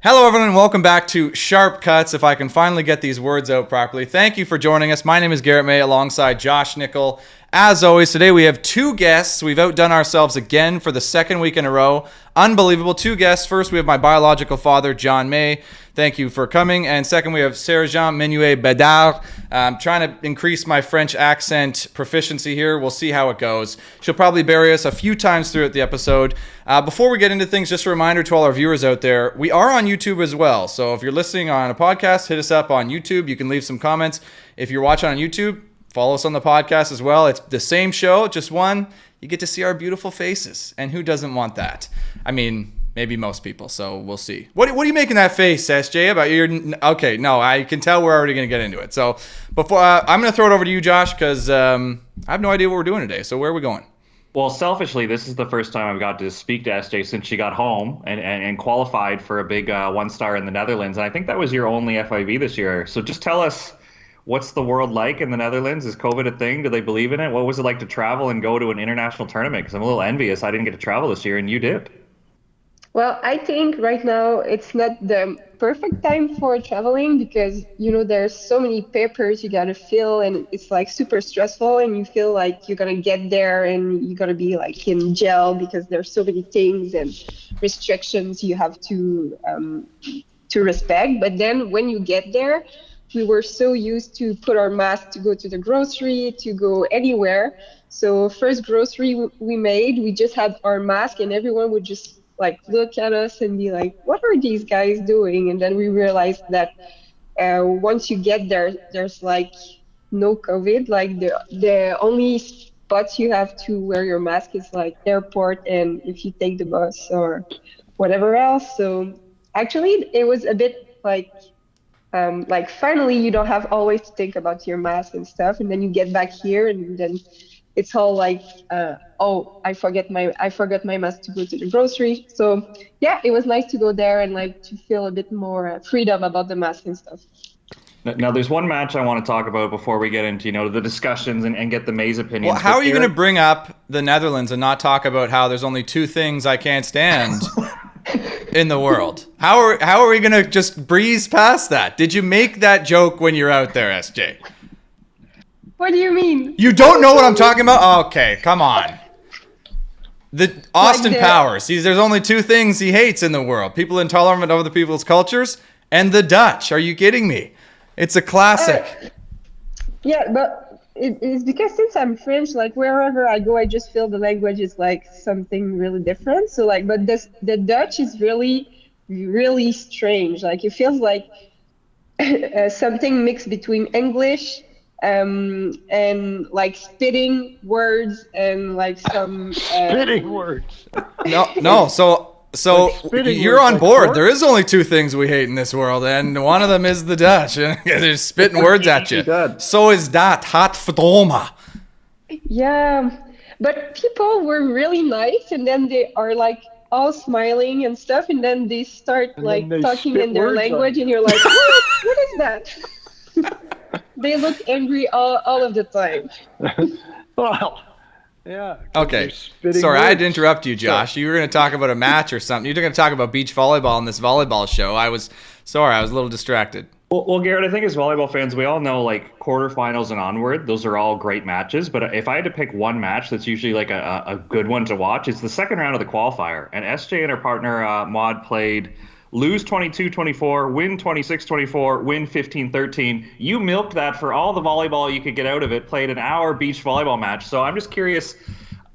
Hello, everyone, and welcome back to Sharp Cuts, if I can finally get these words out properly. Thank you for joining us. My name is Garrett May, alongside Josh Nickel. As always, today we have two guests. We've outdone ourselves again for the second week in a row. Unbelievable. Two guests. First, we have my biological father, John May. Thank you for coming. And second, we have Sarah-Jean Menuet-Bedard. I'm trying to increase my French accent proficiency here. We'll see how it goes. She'll probably bury us a few times throughout the episode. Before we get into things, just a reminder to all our viewers out there, we are on YouTube as well. So if you're listening on a podcast, hit us up on YouTube. You can leave some comments. If you're watching on YouTube, follow us on the podcast as well. It's the same show, just one. You get to see our beautiful faces. And who doesn't want that? I mean, maybe most people, so we'll see. What are you making that face, SJ, about your... Okay, no, I can tell we're already going to get into it. So before I'm going to throw it over to you, Josh, because I have no idea what we're doing today. So where are we going? Well, selfishly, this is the first time I've got to speak to SJ since she got home and qualified for a big one-star in the Netherlands. And I think that was your only FIV this year. So just tell us, what's the world like in the Netherlands? Is COVID a thing? Do they believe in it? What was it like to travel and go to an international tournament? Because I'm a little envious. I didn't get to travel this year, and you did. Well, I think right now it's not the perfect time for traveling because, there's so many papers you got to fill and it's like super stressful and you feel like you're going to get there and you're going to be like in jail because there's so many things and restrictions you have to respect. But then when you get there, we were so used to put our mask to go to the grocery, to go anywhere. So first grocery we made, we just had our mask and everyone would just like look at us and be like, what are these guys doing? And then we realized that once you get there, there's like no COVID. Like the only spots you have to wear your mask is like airport and if you take the bus or whatever else. So actually it was a bit like finally you don't have always to think about your mask and stuff. And then you get back here and then it's all like, I forgot my mask to go to the grocery. So yeah, it was nice to go there and like to feel a bit more freedom about the mask and stuff. Now, there's one match I want to talk about before we get into, the discussions and get the May's opinions. Well, how are you going to bring up the Netherlands and not talk about how there's only two things I can't stand in the world? How are we going to just breeze past that? Did you make that joke when you're out there, SJ? What do you mean? You don't know what I'm talking about? Okay, come on. The Austin Powers. There's only two things he hates in the world. People intolerant of other people's cultures and the Dutch. Are you kidding me? It's a classic. Yeah, but it's because since I'm French, like wherever I go, I just feel the language is like something really different. So like, but the Dutch is really, really strange. Like it feels like something mixed between English and like spitting words and like some spitting words. No. So like you're on like board. pork? There is only two things we hate in this world, and one of them is the Dutch. They're spitting words at you. So is that hot verdomme. Yeah, but people were really nice, and then they are like all smiling and stuff, and then they start And like then they talking spit in their words language, on and you're like, what is that? They look angry all of the time. Well, yeah. Okay. Sorry, I had to interrupt you, Josh. You were going to talk about a match or something. You were going to talk about beach volleyball in this volleyball show. I was a little distracted. Well, Garrett, I think as volleyball fans, we all know like quarterfinals and onward, those are all great matches. But if I had to pick one match that's usually like a good one to watch, it's the second round of the qualifier. And SJ and her partner, Maud, played lose 22-24, win 26-24, win 15-13. You milked that for all the volleyball you could get out of it, played an hour beach volleyball match. So I'm just curious,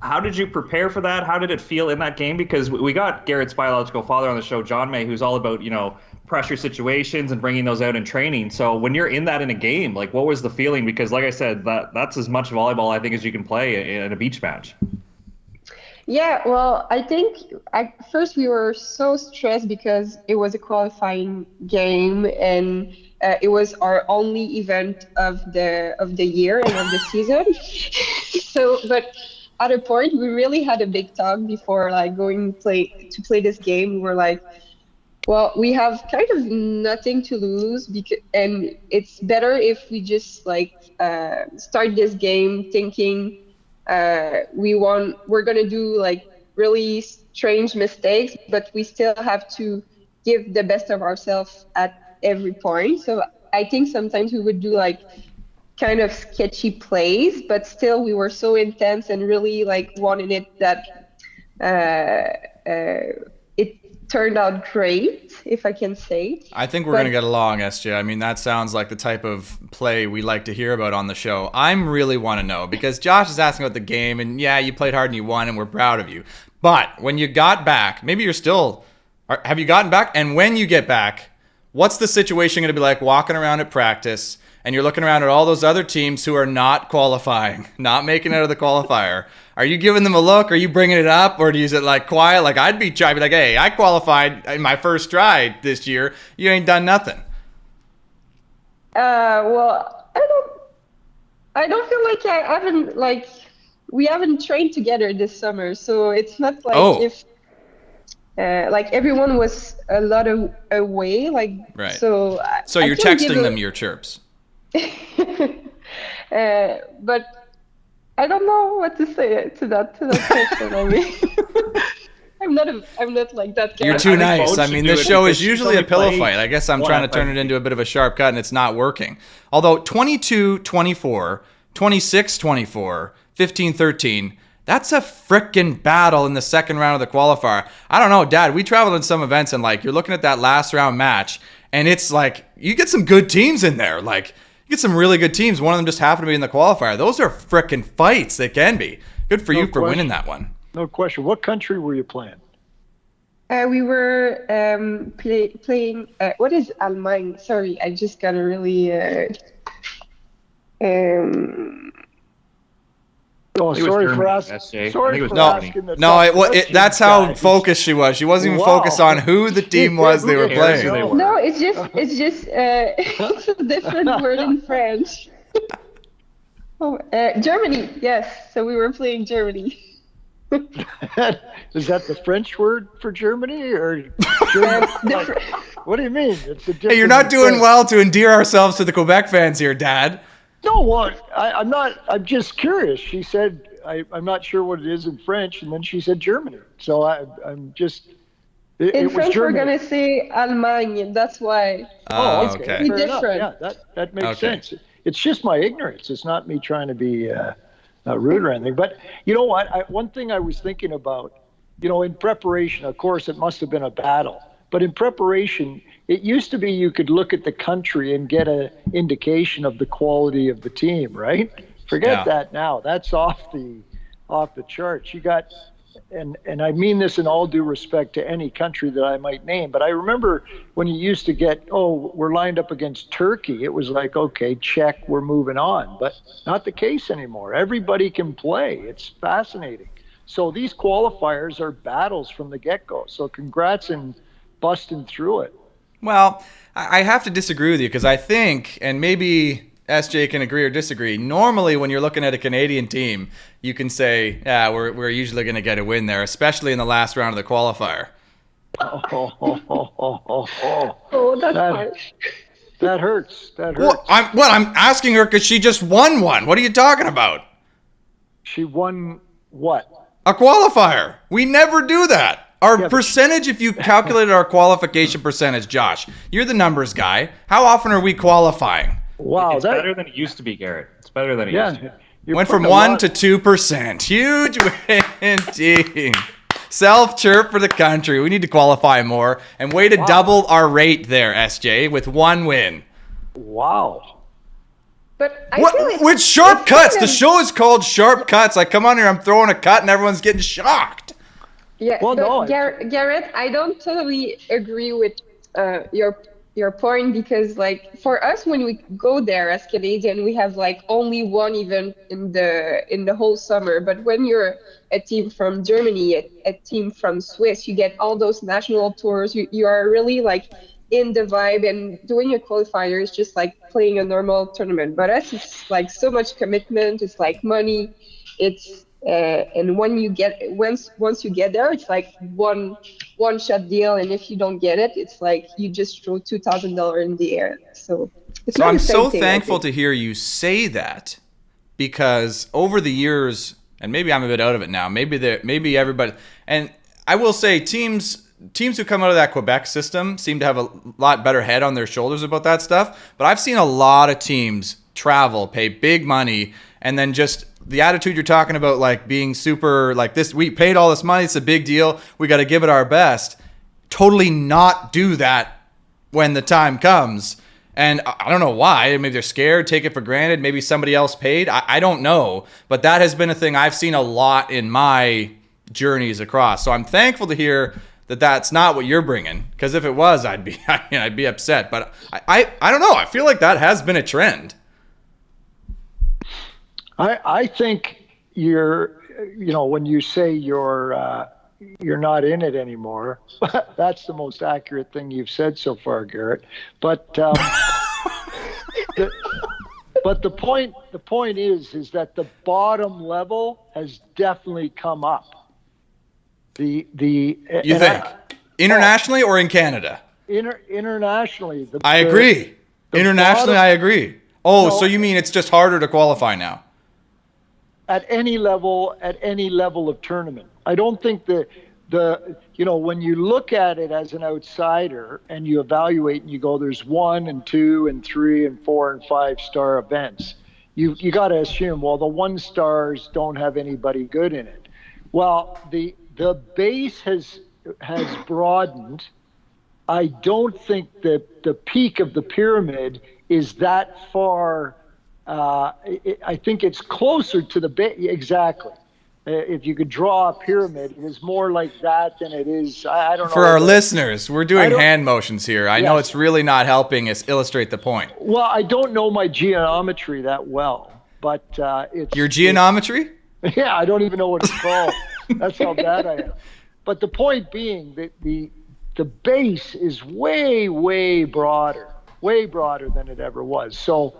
how did you prepare for that? How did it feel in that game? Because we got Garrett's biological father on the show, John May, who's all about, pressure situations and bringing those out in training. So when you're in that in a game, like what was the feeling? Because like I said, that's as much volleyball I think as you can play in a beach match. Yeah, well, I think at first we were so stressed because it was a qualifying game and it was our only event of the year and of the season. So, but at a point we really had a big talk before like going to play this game. We were like, well, we have kind of nothing to lose and it's better if we just like start this game thinking we're gonna do like really strange mistakes, but we still have to give the best of ourselves at every point. So I think sometimes we would do like kind of sketchy plays, but still we were so intense and really like wanting it that it turned out great, if I can say. I think we're going to get along, SJ. I mean, that sounds like the type of play we like to hear about on the show. I'm really want to know because Josh is asking about the game, and yeah, you played hard and you won, and we're proud of you. But when you got back, maybe you're still, have you gotten back? And when you get back, what's the situation going to be like walking around at practice and you're looking around at all those other teams who are not qualifying, not making it out of the qualifier? Are you giving them a look? Are you bringing it up? Or is it like quiet? Like I'd be trying to be like, hey, I qualified in my first try this year. You ain't done nothing. Well, I don't feel like I haven't like we haven't trained together this summer, so it's not like if like everyone was a lot away, like right. So you're texting them your chirps. But I don't know what to say to that question. I mean, I'm not like that guy. You're too nice. I mean, this show is usually a pillow fight. I guess I'm trying to turn it into a bit of a sharp cut, and it's not working. Although 22-24, 26-24, 15-13, that's a frickin' battle in the second round of the qualifier. I don't know, Dad. We traveled in some events, and like you're looking at that last round match, and it's like you get some good teams in there. Like you get some really good teams. One of them just happened to be in the qualifier. Those are frickin' fights. They can be. Good for you for winning that one. No question. What country were you playing? We were playing. What is Allemagne? Sorry, I just got a really. Oh, sorry for asking. Sorry for asking. That's how focused she was. She wasn't even focused on who the team was they were playing. No, it's just it's a different word in French. Germany. Yes, so we were playing Germany. Is that the French word for Germany, or what do you mean? It's a different. Hey, you're not doing well to endear ourselves to the Quebec fans here, Dad. No, what? I'm not. I'm just curious. She said I'm not sure what it is in French, and then she said Germany. So I'm just. In French, we're gonna say Allemagne. That's why. Oh, it's really different. Yeah, that makes sense. It's just my ignorance. It's not me trying to be. Rude or anything, but you know what? One thing I was thinking about, in preparation, of course, it must have been a battle, but in preparation, it used to be you could look at the country and get an indication of the quality of the team, right? Forget that now. That's off the charts. You got, and I mean this in all due respect to any country that I might name, but I remember when you used to get, we're lined up against Turkey, it was like, okay, check, we're moving on, but not the case anymore. Everybody can play. It's fascinating. So these qualifiers are battles from the get-go. So congrats in busting through it. Well, I have to disagree with you because I think, and maybe SJ can agree or disagree, normally when you're looking at a Canadian team, you can say, yeah, we're usually going to get a win there, especially in the last round of the qualifier. That's harsh. That hurts. That hurts. Well, I'm asking her because she just won one. What are you talking about? She won what? A qualifier. We never do that. Our percentage, if you calculated our qualification percentage, Josh, you're the numbers guy. How often are we qualifying? Wow, it's better than it used to be, Garrett. It's better than it used to be. Went from 1% to 2%. Huge win, team. Self-chirp for the country. We need to qualify more. And way to double our rate there, SJ, with one win. Wow. But I feel with sharp cuts. The show is called Sharp Cuts. I come on here, I'm throwing a cut, and everyone's getting shocked. Yeah, well, no, Garrett, I don't totally agree with your point because, like, for us, when we go there as Canadian, we have like only one event in the whole summer. But when you're a team from Germany, a team from Swiss, you get all those national tours. You are really like in the vibe, and doing a qualifier is just like playing a normal tournament. But us, it's like so much commitment. It's like money. It's and once you get there, it's like one shot deal, and if you don't get it, it's like you just throw $2,000 in the air. So I'm so thankful to hear you say that, because over the years, and maybe I'm a bit out of it now, maybe everybody, and I will say teams teams who come out of that Quebec system seem to have a lot better head on their shoulders about that stuff. But I've seen a lot of teams travel, pay big money, and then just the attitude you're talking about, like being super like this, we paid all this money, it's a big deal, we got to give it our best. Totally not do that when the time comes. And I don't know why. Maybe they're scared, take it for granted. Maybe somebody else paid. I don't know. But that has been a thing I've seen a lot in my journeys across. So I'm thankful to hear that that's not what you're bringing. Because if it was, I'd be upset. But I don't know. I feel like that has been a trend. I think when you say you're not in it anymore, that's the most accurate thing you've said so far, Garrett. But the point is that the bottom level has definitely come up. You think internationally or in Canada? Internationally, I agree. Internationally, I agree. So you mean it's just harder to qualify now? At any level of tournament. I don't think when you look at it as an outsider and you evaluate and you go, there's 1 and 2 and 3 and 4 and 5 star events. You got to assume, well, the 1 stars don't have anybody good in it. Well, the base has broadened. I don't think that the peak of the pyramid is that far. I think it's closer to the base. Exactly. If you could draw a pyramid, it is more like that than it is. I don't know. For our listeners, we're doing hand motions here. I know it's really not helping us illustrate the point. Well, I don't know my geometry that well, but it's your geometry. Yeah, I don't even know what it's called. That's how bad I am. But the point being that the base is way broader than it ever was. So,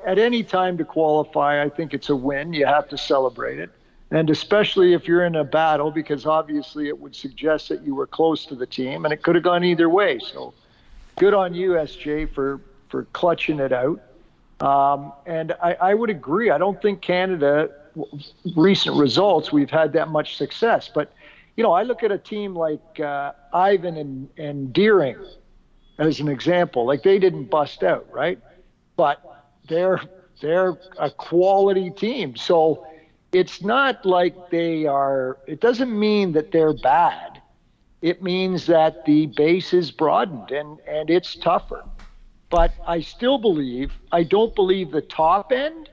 at any time to qualify, I think it's a win. You have to celebrate it. And especially if you're in a battle, because obviously it would suggest that you were close to the team, and it could have gone either way. So good on you, SJ, for clutching it out. And I would agree. I don't think Canada, recent results, we've had that much success. But, I look at a team like Ivan and Deering as an example. Like, they didn't bust out, right? But they're a quality team. So it's not like it doesn't mean that they're bad. It means that the base is broadened and it's tougher. But I don't believe the top end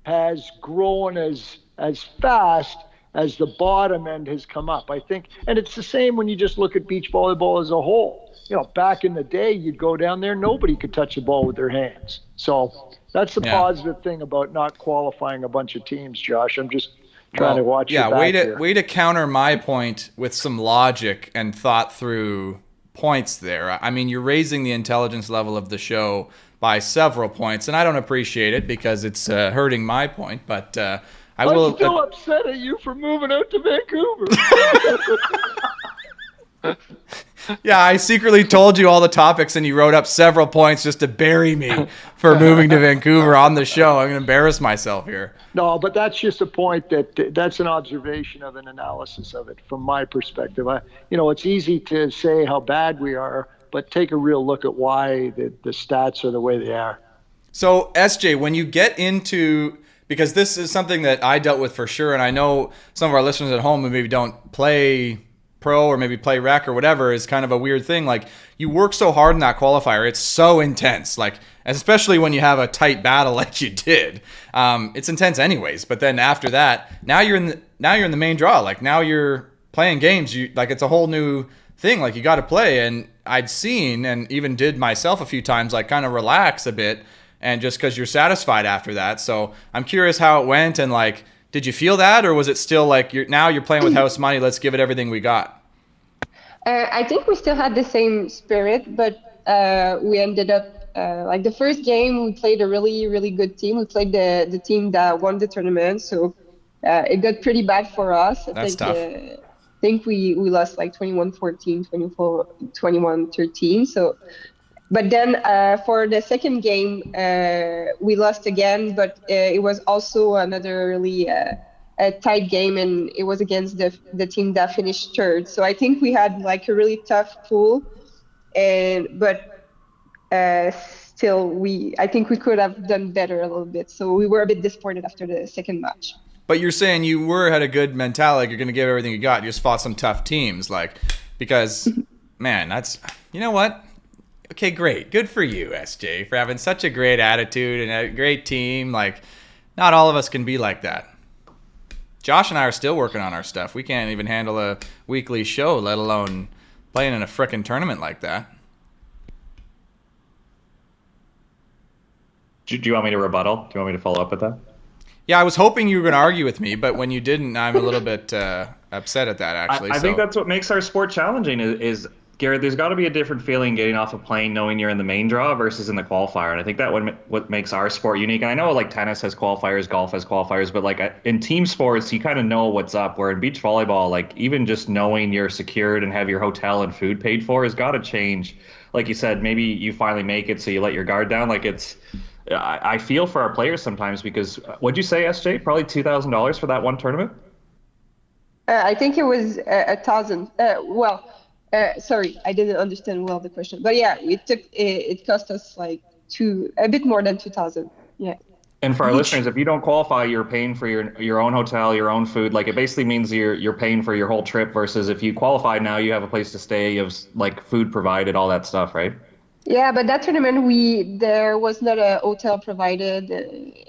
has grown as fast as the bottom end has come up. I think, and it's the same when you just look at beach volleyball as a whole. Back in the day, you'd go down there, nobody could touch the ball with their hands. So that's the positive thing about not qualifying a bunch of teams, Josh. I'm just trying to watch your back here. Way to counter my point with some logic and thought through points there. I mean, you're raising the intelligence level of the show by several points, and I don't appreciate it because it's hurting my point, but I'm still upset at you for moving out to Vancouver. Yeah, I secretly told you all the topics and you wrote up several points just to bury me for moving to Vancouver on the show. I'm going to embarrass myself here. No, but that's just a point that's an observation of an analysis of it from my perspective. It's easy to say how bad we are, but take a real look at why the stats are the way they are. So, SJ, when you get into, because this is something that I dealt with for sure, and I know some of our listeners at home who maybe don't play pro or maybe play rec or whatever is kind of a weird thing. Like, you work so hard in that qualifier, it's so intense. Like, especially when you have a tight battle like you did, it's intense anyways. But then after that, now you're in the main draw. Like, now you're playing games. It's a whole new thing. Like, you got to play. And I'd seen and even did myself a few times, like, kind of relax a bit, and just because you're satisfied after that. So I'm curious how it went, and like, did you feel that, or was it still like you're playing with house money, let's give it everything we got? I think we still had the same spirit, but we ended up like the first game we played a really, really good team. We played the team that won the tournament, so it got pretty bad for us. That's tough. I think we lost like 21-14, 21-13. So, but then for the second game we lost again, but it was also another really a tight game, and it was against the team that finished third. So I think we had like a really tough pool, but still I think we could have done better a little bit. So we were a bit disappointed after the second match. But you're saying you had a good mentality. Like you're going to give everything you got. You just fought some tough teams, because, man, you know what? Okay, great. Good for you, SJ, for having such a great attitude and a great team. Like, not all of us can be like that. Josh and I are still working on our stuff. We can't even handle a weekly show, let alone playing in a frickin' tournament like that. Do you want me to rebuttal? Do you want me to follow up with that? Yeah, I was hoping you were going to argue with me, but when you didn't, I'm a little bit upset at that, actually. I think that's what makes our sport challenging is Garrett, there's got to be a different feeling getting off a plane knowing you're in the main draw versus in the qualifier. And I think that what makes our sport unique. And I know like tennis has qualifiers, golf has qualifiers, but like in team sports, you kind of know what's up. Where in beach volleyball, like even just knowing you're secured and have your hotel and food paid for has got to change. Like you said, maybe you finally make it, so you let your guard down. Like I feel for our players sometimes because what'd you say, SJ? Probably $2,000 for that one tournament? I think it was 1,000. Sorry, I didn't understand well the question. But yeah, it cost us like a bit more than 2,000. Yeah. And for our listeners, if you don't qualify, you're paying for your own hotel, your own food. Like it basically means you're paying for your whole trip versus if you qualify now, you have a place to stay, you have like food provided, all that stuff, right? Yeah, but that tournament there was not a hotel provided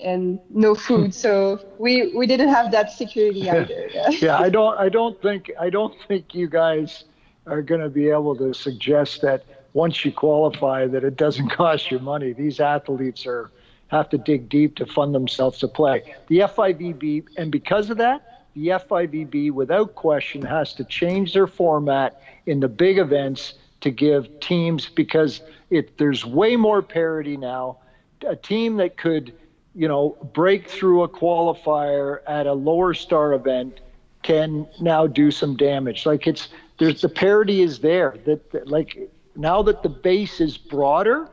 and no food, so we didn't have that security either. Yeah, I don't think you guys are going to be able to suggest that once you qualify that it doesn't cost you money. These athletes have to dig deep to fund themselves to play. The FIVB, and because of that, the FIVB without question has to change their format in the big events to give teams, because there's way more parity now. A team that could, break through a qualifier at a lower star event can now do some damage. Like the parity is there. That like now that the base is broader,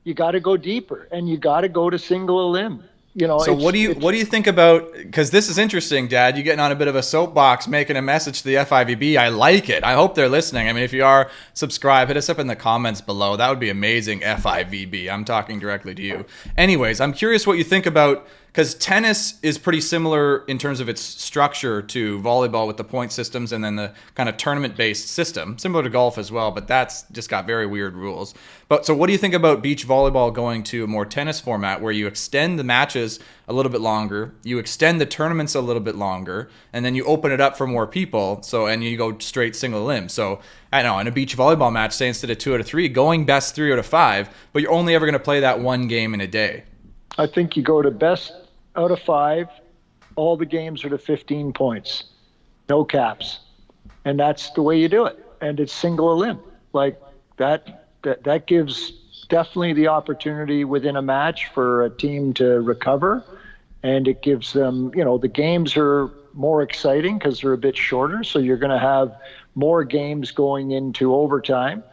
you got to go deeper and you got to go to single elim. So what do you think about, because this is interesting, Dad, you getting on a bit of a soapbox, making a message to the FIVB. I like it. I hope they're listening. I mean, if you are, subscribe, hit us up in the comments below. That would be amazing, FIVB. I'm talking directly to you. Anyways, I'm curious what you think about, because tennis is pretty similar in terms of its structure to volleyball with the point systems and then the kind of tournament-based system, similar to golf as well, but that's just got very weird rules. But so what do you think about beach volleyball going to a more tennis format where you extend the matches a little bit longer, you extend the tournaments a little bit longer, and then you open it up for more people, and you go straight single elim. So I don't know, in a beach volleyball match, say instead of 2 out of 3, going best 3 out of 5, but you're only ever going to play that one game in a day. I think you go to best out of 5, all the games are to 15 points, no caps, and that's the way you do it. And it's single elim, like that gives definitely the opportunity within a match for a team to recover, and it gives them, the games are more exciting because they're a bit shorter, so you're going to have more games going into overtime,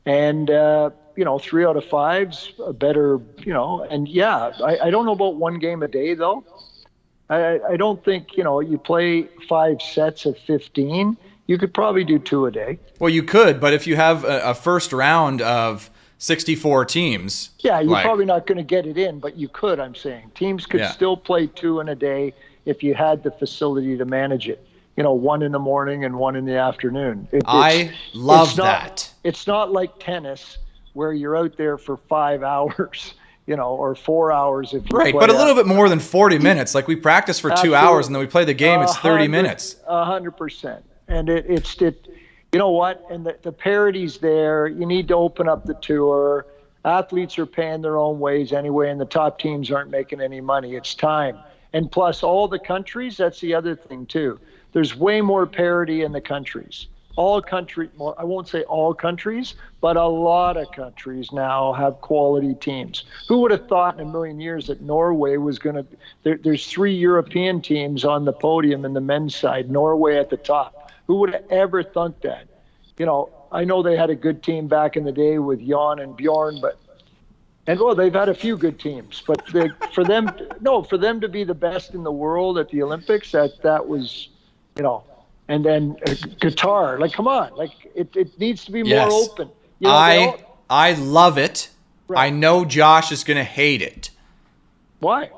and 3 out of 5's a better, and yeah, I don't know about one game a day though. I don't think, you play 5 sets of 15, you could probably do 2 a day. Well, you could, but if you have a first round of 64 teams. Yeah, you're probably not going to get it in, but you could, I'm saying. Teams could still play 2 in a day if you had the facility to manage it. 1 in the morning and 1 in the afternoon. I love that. It's not like tennis where you're out there for 5 hours, or 4 hours if you right, but a little bit more than 40 minutes. Like we practice for 2 hours and then we play the game. It's 30 minutes. 100%. And it's you know what? And the parity's there. You need to open up the tour. Athletes are paying their own ways anyway, and the top teams aren't making any money. It's time. And plus all the countries, that's the other thing too. There's way more parity in the countries. Well, I won't say all countries, but a lot of countries now have quality teams. Who would have thought in a million years that Norway was going to, there's 3 European teams on the podium in the men's side, Norway at the top. Who would have ever thunk that? I know they had a good team back in the day with Jan and Bjorn, but And well, they've had a few good teams, but for them, no, for them to be the best in the world at the Olympics, that was, you know, and then guitar, like, come on, like it needs to be more Yes. open. You know, I love it. Right. I know Josh is going to hate it. Why?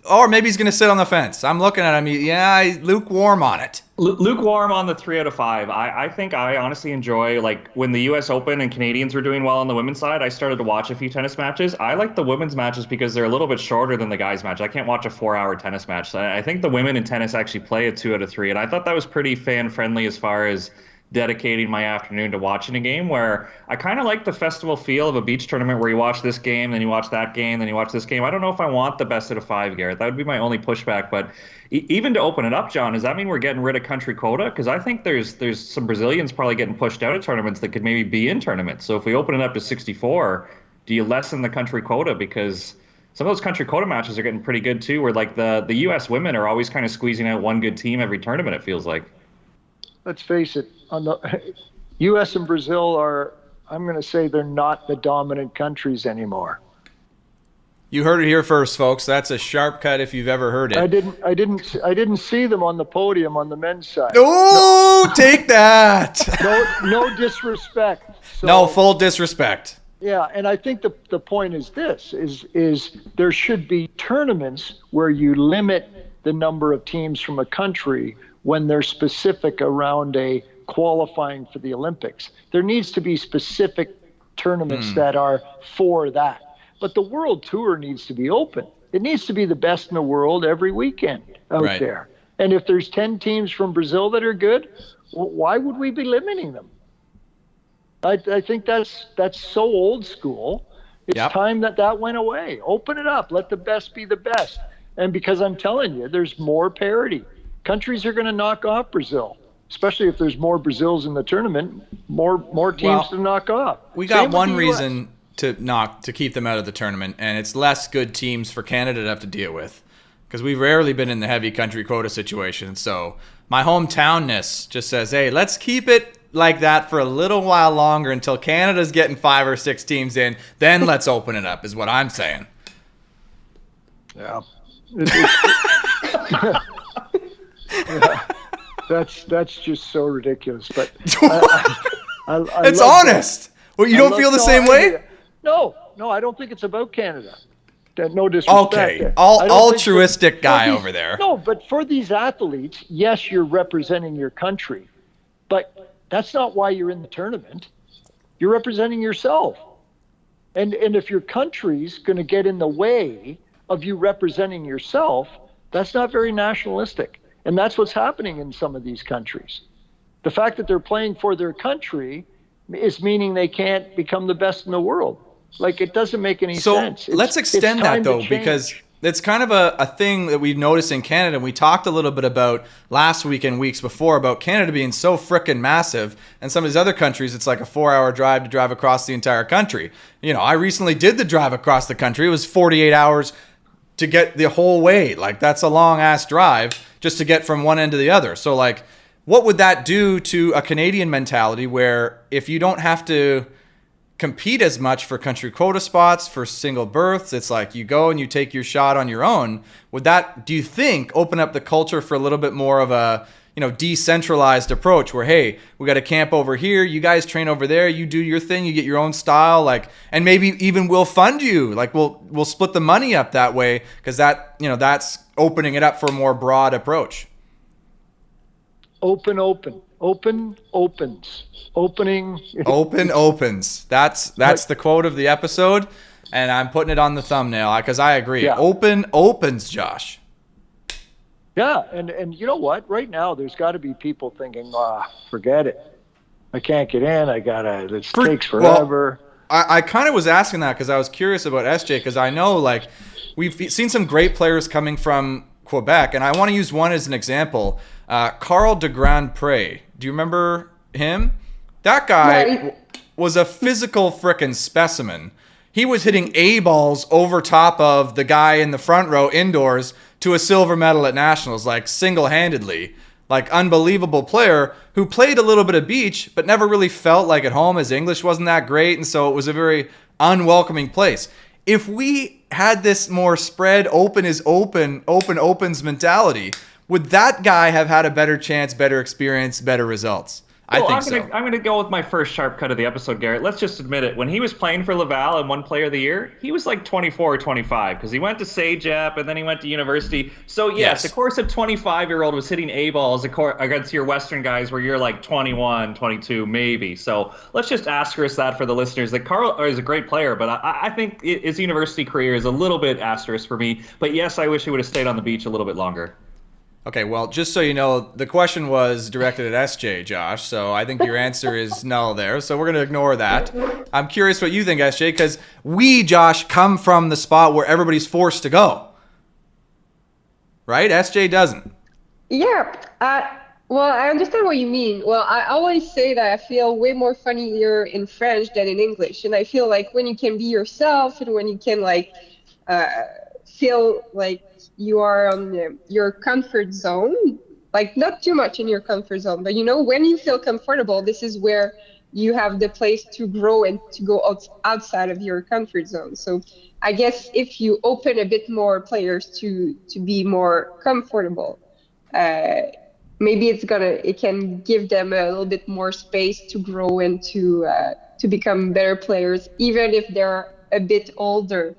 Or maybe he's going to sit on the fence. I'm looking at him. Lukewarm on it. Lukewarm on the 3 out of 5. I think I honestly enjoy, like, when the U.S. Open and Canadians were doing well on the women's side, I started to watch a few tennis matches. I like the women's matches because they're a little bit shorter than the guys' match. I can't watch a 4-hour tennis match. So I think the women in tennis actually play a 2 out of 3, and I thought that was pretty fan-friendly as far as dedicating my afternoon to watching a game, where I kind of like the festival feel of a beach tournament where you watch this game, then you watch that game, then you watch this game. I don't know if I want the best out of 5, Garrett. That would be my only pushback. But even to open it up, John, does that mean we're getting rid of country quota? Because I think there's some Brazilians probably getting pushed out of tournaments that could maybe be in tournaments. So if we open it up to 64, do you lessen the country quota? Because some of those country quota matches are getting pretty good too, where like the U.S. women are always kind of squeezing out one good team every tournament, it feels like. Let's face it, on the U.S. and Brazil are, I'm going to say, they're not the dominant countries anymore. You heard it here first, folks. That's a sharp cut if you've ever heard it. I didn't see them on the podium on the men's side. Oh, take that. No disrespect. So, No, full disrespect. Yeah, and I think the point is this: is there should be tournaments where you limit the number of teams from a country when they're specific around a qualifying for the Olympics. There needs to be specific tournaments that are for that. But the World Tour needs to be open. It needs to be the best in the world every weekend out there. And if there's 10 teams from Brazil that are good, why would we be limiting them? I think that's so old school. It's time that went away. Open it up. Let the best be the best. And because I'm telling you, there's more parity. Countries are going to knock off Brazil, especially if there's more Brazils in the tournament, more teams to knock off. We got one reason to keep them out of the tournament, and it's less good teams for Canada to have to deal with, because we've rarely been in the heavy country quota situation. So my hometownness just says, hey, let's keep it like that for a little while longer until Canada's getting 5 or 6 teams in. Then let's open it up, is what I'm saying. Yeah. Yeah, that's just so ridiculous. But I it's honest. Well, you don't feel the same way? No, I don't think it's about Canada. No disrespect. Okay, altruistic guy over there. No, but for these athletes, yes, you're representing your country, but that's not why you're in the tournament. You're representing yourself. And if your country's going to get in the way of you representing yourself, that's not very nationalistic. And that's what's happening in some of these countries. The fact that they're playing for their country is meaning they can't become the best in the world. Like, it doesn't make any sense. So let's extend that, though, because it's kind of a thing that we've noticed in Canada. And we talked a little bit about last week and weeks before about Canada being so frickin' massive. And some of these other countries, it's like a 4-hour drive to drive across the entire country. You know, I recently did the drive across the country. It was 48 hours to get the whole way. Like, that's a long-ass drive just to get from one end to the other. So, like, what would that do to a Canadian mentality where if you don't have to compete as much for country quota spots, for single berths, it's like you go and you take your shot on your own? Would that, do you think, open up the culture for a little bit more of a, you know, decentralized approach where, hey, we got a camp over here, you guys train over there, you do your thing, you get your own style, like, and maybe even we'll fund you, like we'll split the money up that way, because that, you know, that's opening it up for a more broad approach. Open opens. Opening. Open opens. That's the quote of the episode, and I'm putting it on the thumbnail because I agree. Yeah. Open opens, Josh. Yeah, and you know what? Right now, there's got to be people thinking, forget it. I can't get in. It takes forever. Well, I kind of was asking that because I was curious about SJ, because I know, like, we've seen some great players coming from Quebec, and I want to use one as an example. Carl de Grand Pre. Do you remember him? That guy was a physical frickin' specimen. He was hitting A balls over top of the guy in the front row indoors to a silver medal at nationals, like single-handedly. like unbelievable player who played a little bit of beach, but never really felt like at home. His English wasn't that great, and so it was a very unwelcoming place. If we had this more spread, open is open, open opens mentality, would that guy have had a better chance, better experience, better results? I think so. I'm gonna go with my first sharp cut of the episode, Garrett. Let's just admit it. When he was playing for Laval and won Player of the Year, he was like 24 or 25 because he went to CEGEP and then he went to university. So yes, of course, a 25-year-old was hitting A balls against your Western guys where you're like 21, 22, maybe. So let's just asterisk that for the listeners. That Carl is a great player, but I think his university career is a little bit asterisk for me. But yes, I wish he would have stayed on the beach a little bit longer. Okay, well, just so you know, the question was directed at SJ, Josh, so I think your answer is no there, so we're going to ignore that. I'm curious what you think, SJ, because we, Josh, come from the spot where everybody's forced to go. Right? SJ doesn't. Yeah. Well, I understand what you mean. Well, I always say that I feel way more funnier in French than in English. And I feel like when you can be yourself and when you can, like, feel like you are on your comfort zone, like not too much in your comfort zone, but when you feel comfortable, this is where you have the place to grow and to go outside of your comfort zone. So I guess if you open a bit more players to be more comfortable, maybe it can give them a little bit more space to grow and to become better players, even if they're a bit older.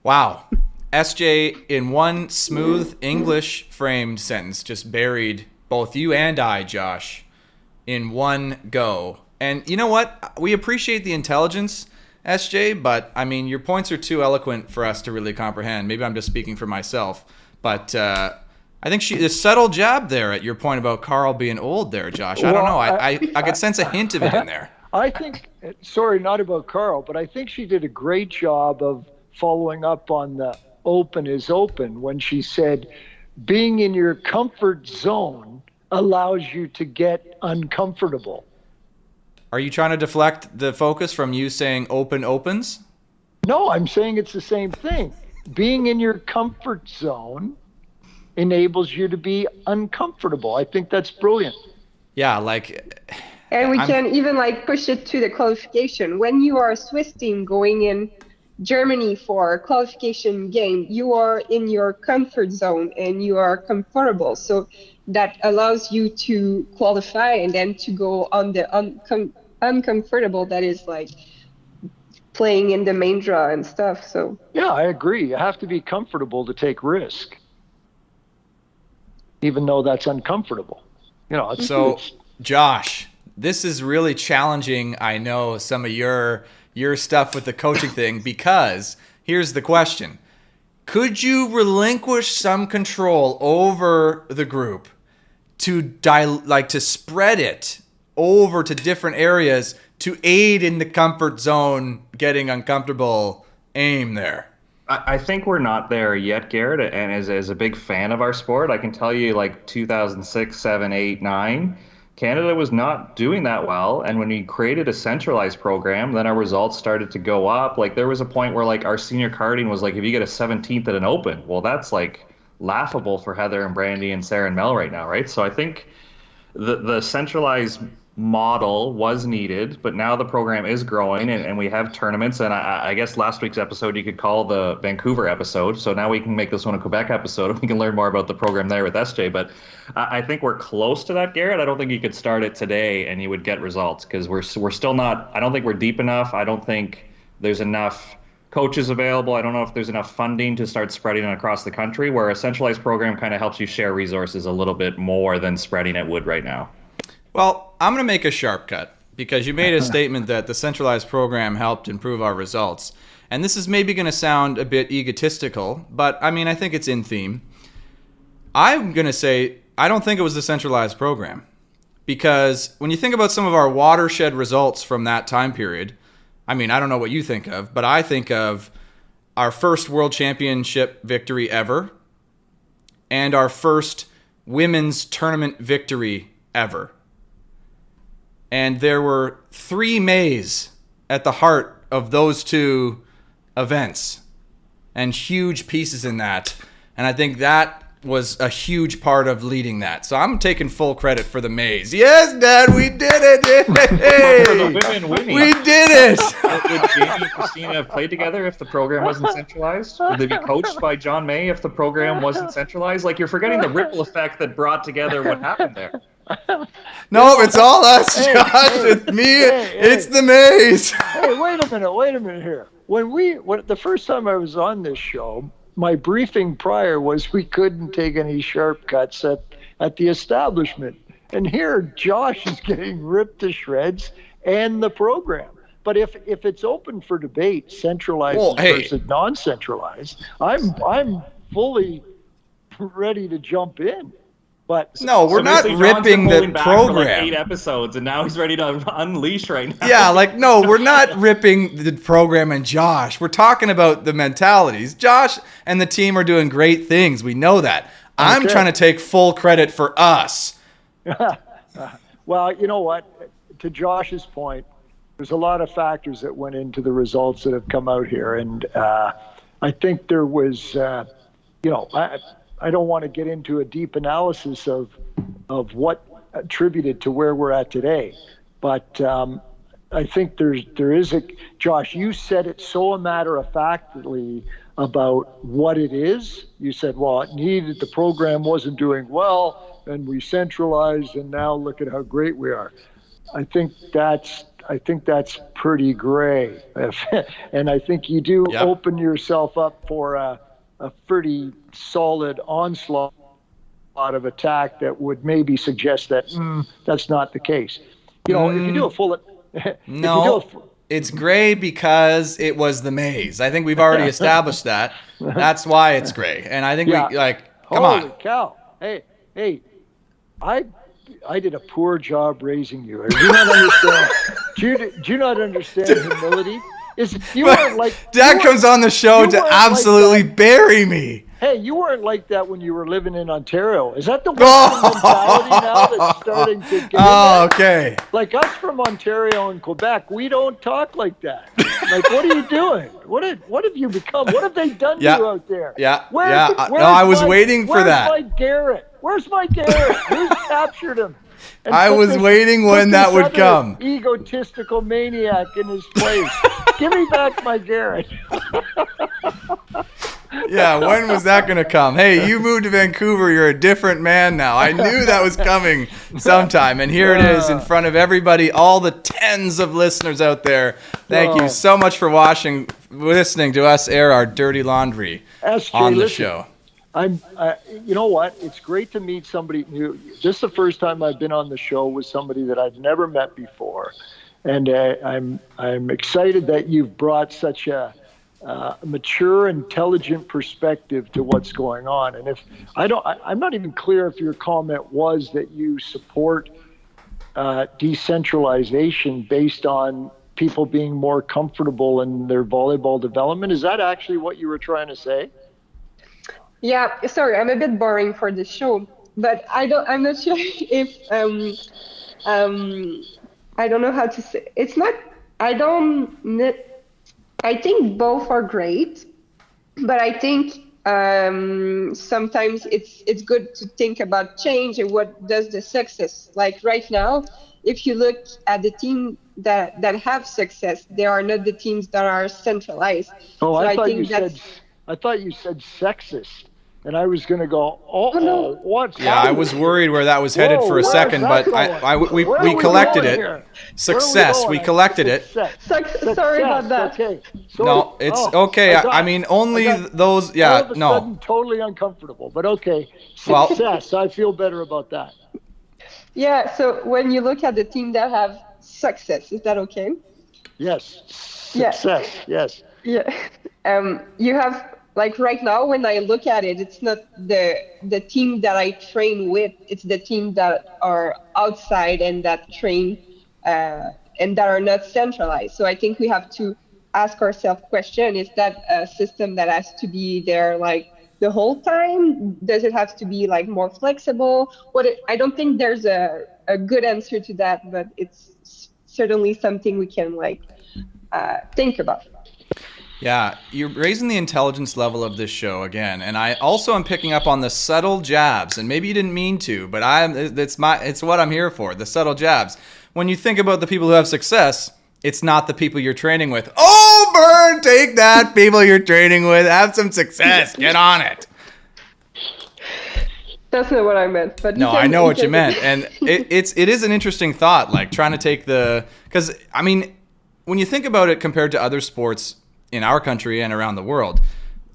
Wow. SJ, in one smooth English-framed sentence, just buried both you and I, Josh, in one go. And you know what? We appreciate the intelligence, SJ, but, I mean, your points are too eloquent for us to really comprehend. Maybe I'm just speaking for myself. But I think a subtle jab there at your point about Carl being old there, Josh. I don't know. I could sense a hint of it in there. I think, sorry, not about Carl, but I think she did a great job of following up on the open is open when she said being in your comfort zone allows you to get uncomfortable. Are you trying to deflect the focus from you saying open opens? No, I'm saying it's the same thing. Being in your comfort zone enables you to be uncomfortable. I think that's brilliant. Yeah, like... And we can even push it to the qualification. When you are a Swiss team going in Germany for a qualification game, you are in your comfort zone and you are comfortable. So that allows you to qualify and then to go on the uncomfortable, that is like playing in the main draw and stuff. So yeah, I agree. You have to be comfortable to take risk, even though that's uncomfortable. So Josh, this is really challenging. I know some of your stuff with the coaching thing, because here's the question. Could you relinquish some control over the group to spread it over to different areas to aid in the comfort zone getting uncomfortable aim there? I think we're not there yet, Garrett, and as a big fan of our sport, I can tell you 2006, 7, 8, 9, Canada was not doing that well, and when we created a centralized program, then our results started to go up. There was a point where our senior carding was if you get a 17th at an open, well, that's laughable for Heather and Brandy and Sarah and Mel right now, right? So I think the centralized model was needed, but now the program is growing and we have tournaments, and I guess last week's episode you could call the Vancouver episode, so now we can make this one a Quebec episode and we can learn more about the program there with SJ. But I think we're close to that, Garrett. I don't think you could start it today and you would get results, because we're still not, I don't think we're deep enough. I don't think there's enough coaches available. I don't know if there's enough funding to start spreading it across the country, where a centralized program kind of helps you share resources a little bit more than spreading it would right now. Well, I'm going to make a sharp cut, because you made a statement that the centralized program helped improve our results. And this is maybe going to sound a bit egotistical, but I mean, I think it's in theme. I'm going to say I don't think it was the centralized program, because when you think about some of our watershed results from that time period, I mean, I don't know what you think of, but I think of our first world championship victory ever and our first women's tournament victory ever. And there were 3 Mays at the heart of those two events, and huge pieces in that. And I think that was a huge part of leading that. So I'm taking full credit for the maze. Yes, Dad, we did it. For the women winning. We did it. Would Jamie and Christina have played together if the program wasn't centralized? Would they be coached by John May if the program wasn't centralized? Like, you're forgetting the ripple effect that brought together what happened there. No, it's all us, Josh. It's me. It's the maze. Hey, wait a minute here. When the first time I was on this show, my briefing prior was we couldn't take any sharp cuts at the establishment. And here, Josh is getting ripped to shreds and the program. But if it's open for debate, centralized versus non-centralized, I'm fully ready to jump in. But no, we're not ripping the program. For like 8 episodes, and now he's ready to unleash right now. Yeah, like, no, we're not ripping the program and Josh. We're talking about the mentalities. Josh and the team are doing great things. We know that. I'm trying to take full credit for us. Well, you know what? To Josh's point, there's a lot of factors that went into the results that have come out here. And I think there was, I don't want to get into a deep analysis of what attributed to where we're at today, but I think there is Josh, you said it so matter-of-factly about what it is. You said, well, it needed, the program wasn't doing well, and we centralized, and now look at how great we are. I think that's pretty gray, and I think you do open yourself up for a pretty solid onslaught of attack that would maybe suggest that that's not the case. If you do a full... It's gray because it was the maze. I think we've already established that. That's why it's gray. And I think come on. Holy cow. Hey, I did a poor job raising you. Do you not understand? Do you not understand humility? Dad comes on the show to absolutely bury me. Hey, you weren't like that when you were living in Ontario. Is that the Western mentality now that's starting to get in there? Okay. Like us from Ontario and Quebec, we don't talk like that. Like, what are you doing? What have you become? What have they done to you out there? I was waiting for that. Where's my Garrett? Who's captured him? I was waiting when that would come. Egotistical maniac in his place. Give me back my Garrett. Yeah, when was that going to come? Hey, you moved to Vancouver. You're a different man now. I knew that was coming sometime. And here it is in front of everybody, all the tens of listeners out there. Thank you so much for listening to us air our dirty laundry on the show. You know what? It's great to meet somebody new. This is the first time I've been on the show with somebody that I've never met before. And I'm excited that you've brought such a mature, intelligent perspective to what's going on. And I'm not even clear if your comment was that you support decentralization based on people being more comfortable in their volleyball development. Is that actually what you were trying to say? Yeah, sorry, I'm a bit boring for the show, but I'm not sure if I don't know how to say. It's not. I think both are great, but I think sometimes it's good to think about change and what does the success. Like right now, if you look at the team that have success, they are not the teams that are centralized. Oh, so I thought you said sexist. And I was going to go, no. What? Yeah, I was worried where that was headed for a second, but we collected it. Success, we collected it. Sorry about that. Okay. No, it's okay. I mean, only those, all of a sudden, totally uncomfortable, but okay. Success, I feel better about that. Yeah, so when you look at the team that have success, is that okay? Yes. Success, yes. Yeah. You have... Like right now, when I look at it, it's not the team that I train with. It's the team that are outside and that train and that are not centralized. So I think we have to ask ourselves question, is that a system that has to be there like the whole time? Does it have to be like more flexible? I don't think there's a good answer to that, but it's certainly something we can like think about. Yeah, you're raising the intelligence level of this show again, and I also am picking up on the subtle jabs. And maybe you didn't mean to, but it's what I'm here for. The subtle jabs. When you think about the people who have success, it's not the people you're training with. Oh, Burn, take that, people you're training with. Have some success. Get on it. That's not what I meant. But No, I know what you meant, and it is an interesting thought, like trying to take because I mean, when you think about it compared to other sports in our country and around the world,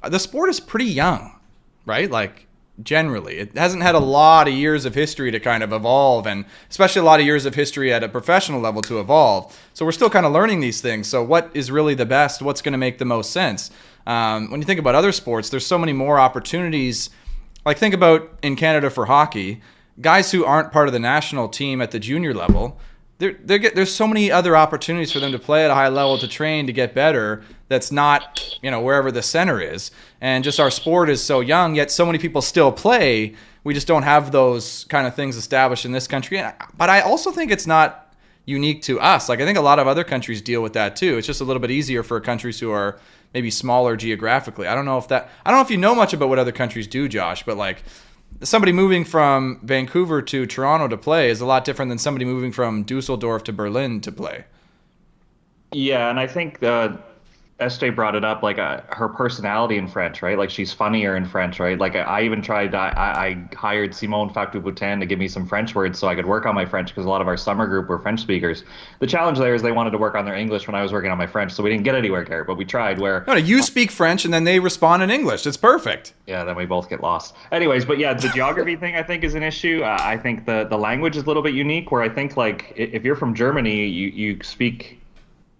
the sport is pretty young, right? Like generally, it hasn't had a lot of years of history to kind of evolve, and especially a lot of years of history at a professional level to evolve. So we're still kind of learning these things. So what is really the best? What's going to make the most sense? When you think about other sports, there's so many more opportunities. Like think about in Canada for hockey, guys who aren't part of the national team at the junior level, there's so many other opportunities for them to play at a high level, to train, to get better. That's not, wherever the center is. And just our sport is so young, yet so many people still play. We just don't have those kind of things established in this country. But I also think it's not unique to us. Like I think a lot of other countries deal with that too. It's just a little bit easier for countries who are maybe smaller geographically. I don't know if you know much about what other countries do, Josh, but like somebody moving from Vancouver to Toronto to play is a lot different than somebody moving from Dusseldorf to Berlin to play. Yeah, and I think Estee brought it up, like her personality in French, right? Like she's funnier in French, right? Like I even tried, I hired Simone Factou-Boutin to give me some French words so I could work on my French, because a lot of our summer group were French speakers. The challenge there is they wanted to work on their English when I was working on my French, so we didn't get anywhere, Garrett, but we tried. No, you speak French and then they respond in English. It's perfect. Yeah, then we both get lost. Anyways, but yeah, the geography thing I think is an issue. I think the language is a little bit unique, where I think like if you're from Germany, you speak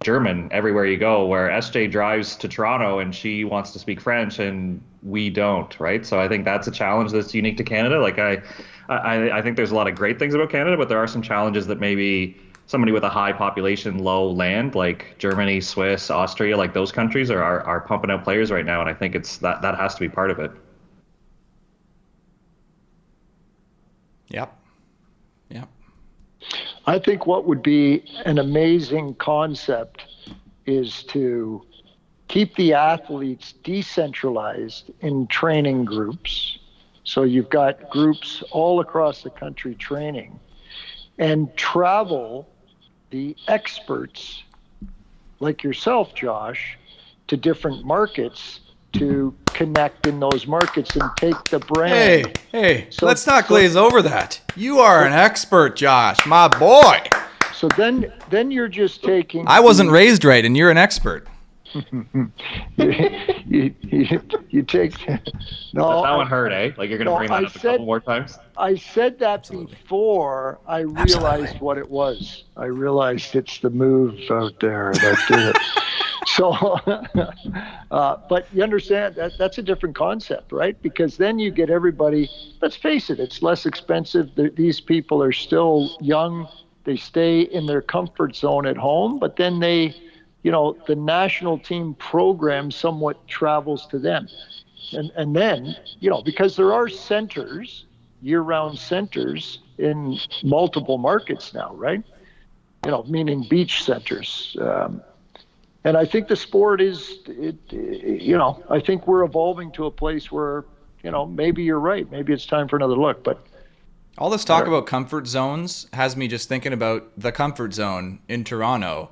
German everywhere you go, where SJ drives to Toronto and she wants to speak French and we don't, right? So I think that's a challenge that's unique to Canada. Like I think there's a lot of great things about Canada, but there are some challenges that maybe somebody with a high population, low land, like Germany, Swiss, Austria, like those countries are pumping out players right now, and I think it's that has to be part of it. Yep. I think what would be an amazing concept is to keep the athletes decentralized in training groups. So you've got groups all across the country training, and travel the experts like yourself, Josh, to different markets to connect in those markets and take the brand. Hey, let's not glaze over that. You are an expert, Josh, my boy. So then you're just taking... I wasn't raised right, and you're an expert. you take... No, that one hurt, eh? Like you're going to bring that up a couple more times? I said that before I realized what it was. I realized it's the move out there that did it. So, but you understand that's a different concept, right? Because then you get everybody, let's face it, it's less expensive. These people are still young. They stay in their comfort zone at home, but then the national team program somewhat travels to them. And then, because there are centers, year-round centers in multiple markets now, right? Meaning beach centers. And I think the sport I think we're evolving to a place where, maybe you're right. Maybe it's time for another look. But all this talk about comfort zones has me just thinking about the Comfort Zone in Toronto,